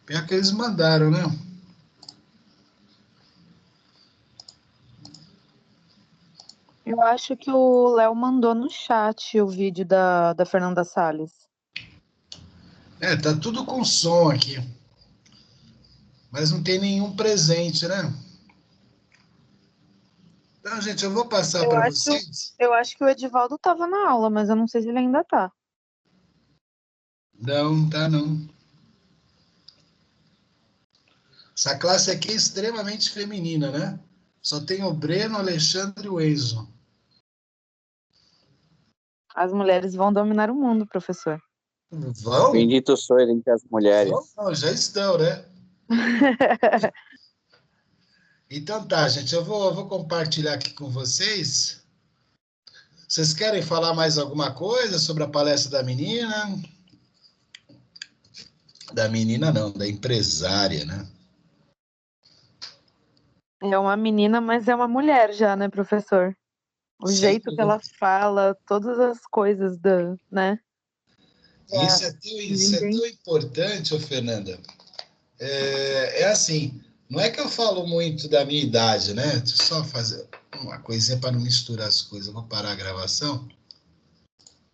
pior que eles mandaram, né? Eu acho que o Léo mandou no chat o vídeo da Fernanda Salles. Tá tudo com som aqui. Mas não tem nenhum presente, né? Então, gente, eu vou passar para vocês. Eu acho que o Edivaldo estava na aula, mas eu não sei se ele ainda está. Não, tá não. Essa classe aqui é extremamente feminina, né? Só tem o Breno, o Alexandre e o Enzo. As mulheres vão dominar o mundo, professor. Vão? Bendito sois entre as mulheres. Não, já estão, né? Então tá, gente, eu vou compartilhar aqui com vocês. Vocês querem falar mais alguma coisa sobre a palestra da menina? Da menina não, da empresária, né? É uma menina, mas é uma mulher já, né, professor? O Sem jeito que ela dúvida. fala, todas as coisas né? Isso é Ninguém. tão importante, ô Fernanda. É assim, não é que eu falo muito da minha idade, né? Deixa eu só fazer uma coisinha para não misturar as coisas. Eu vou parar a gravação.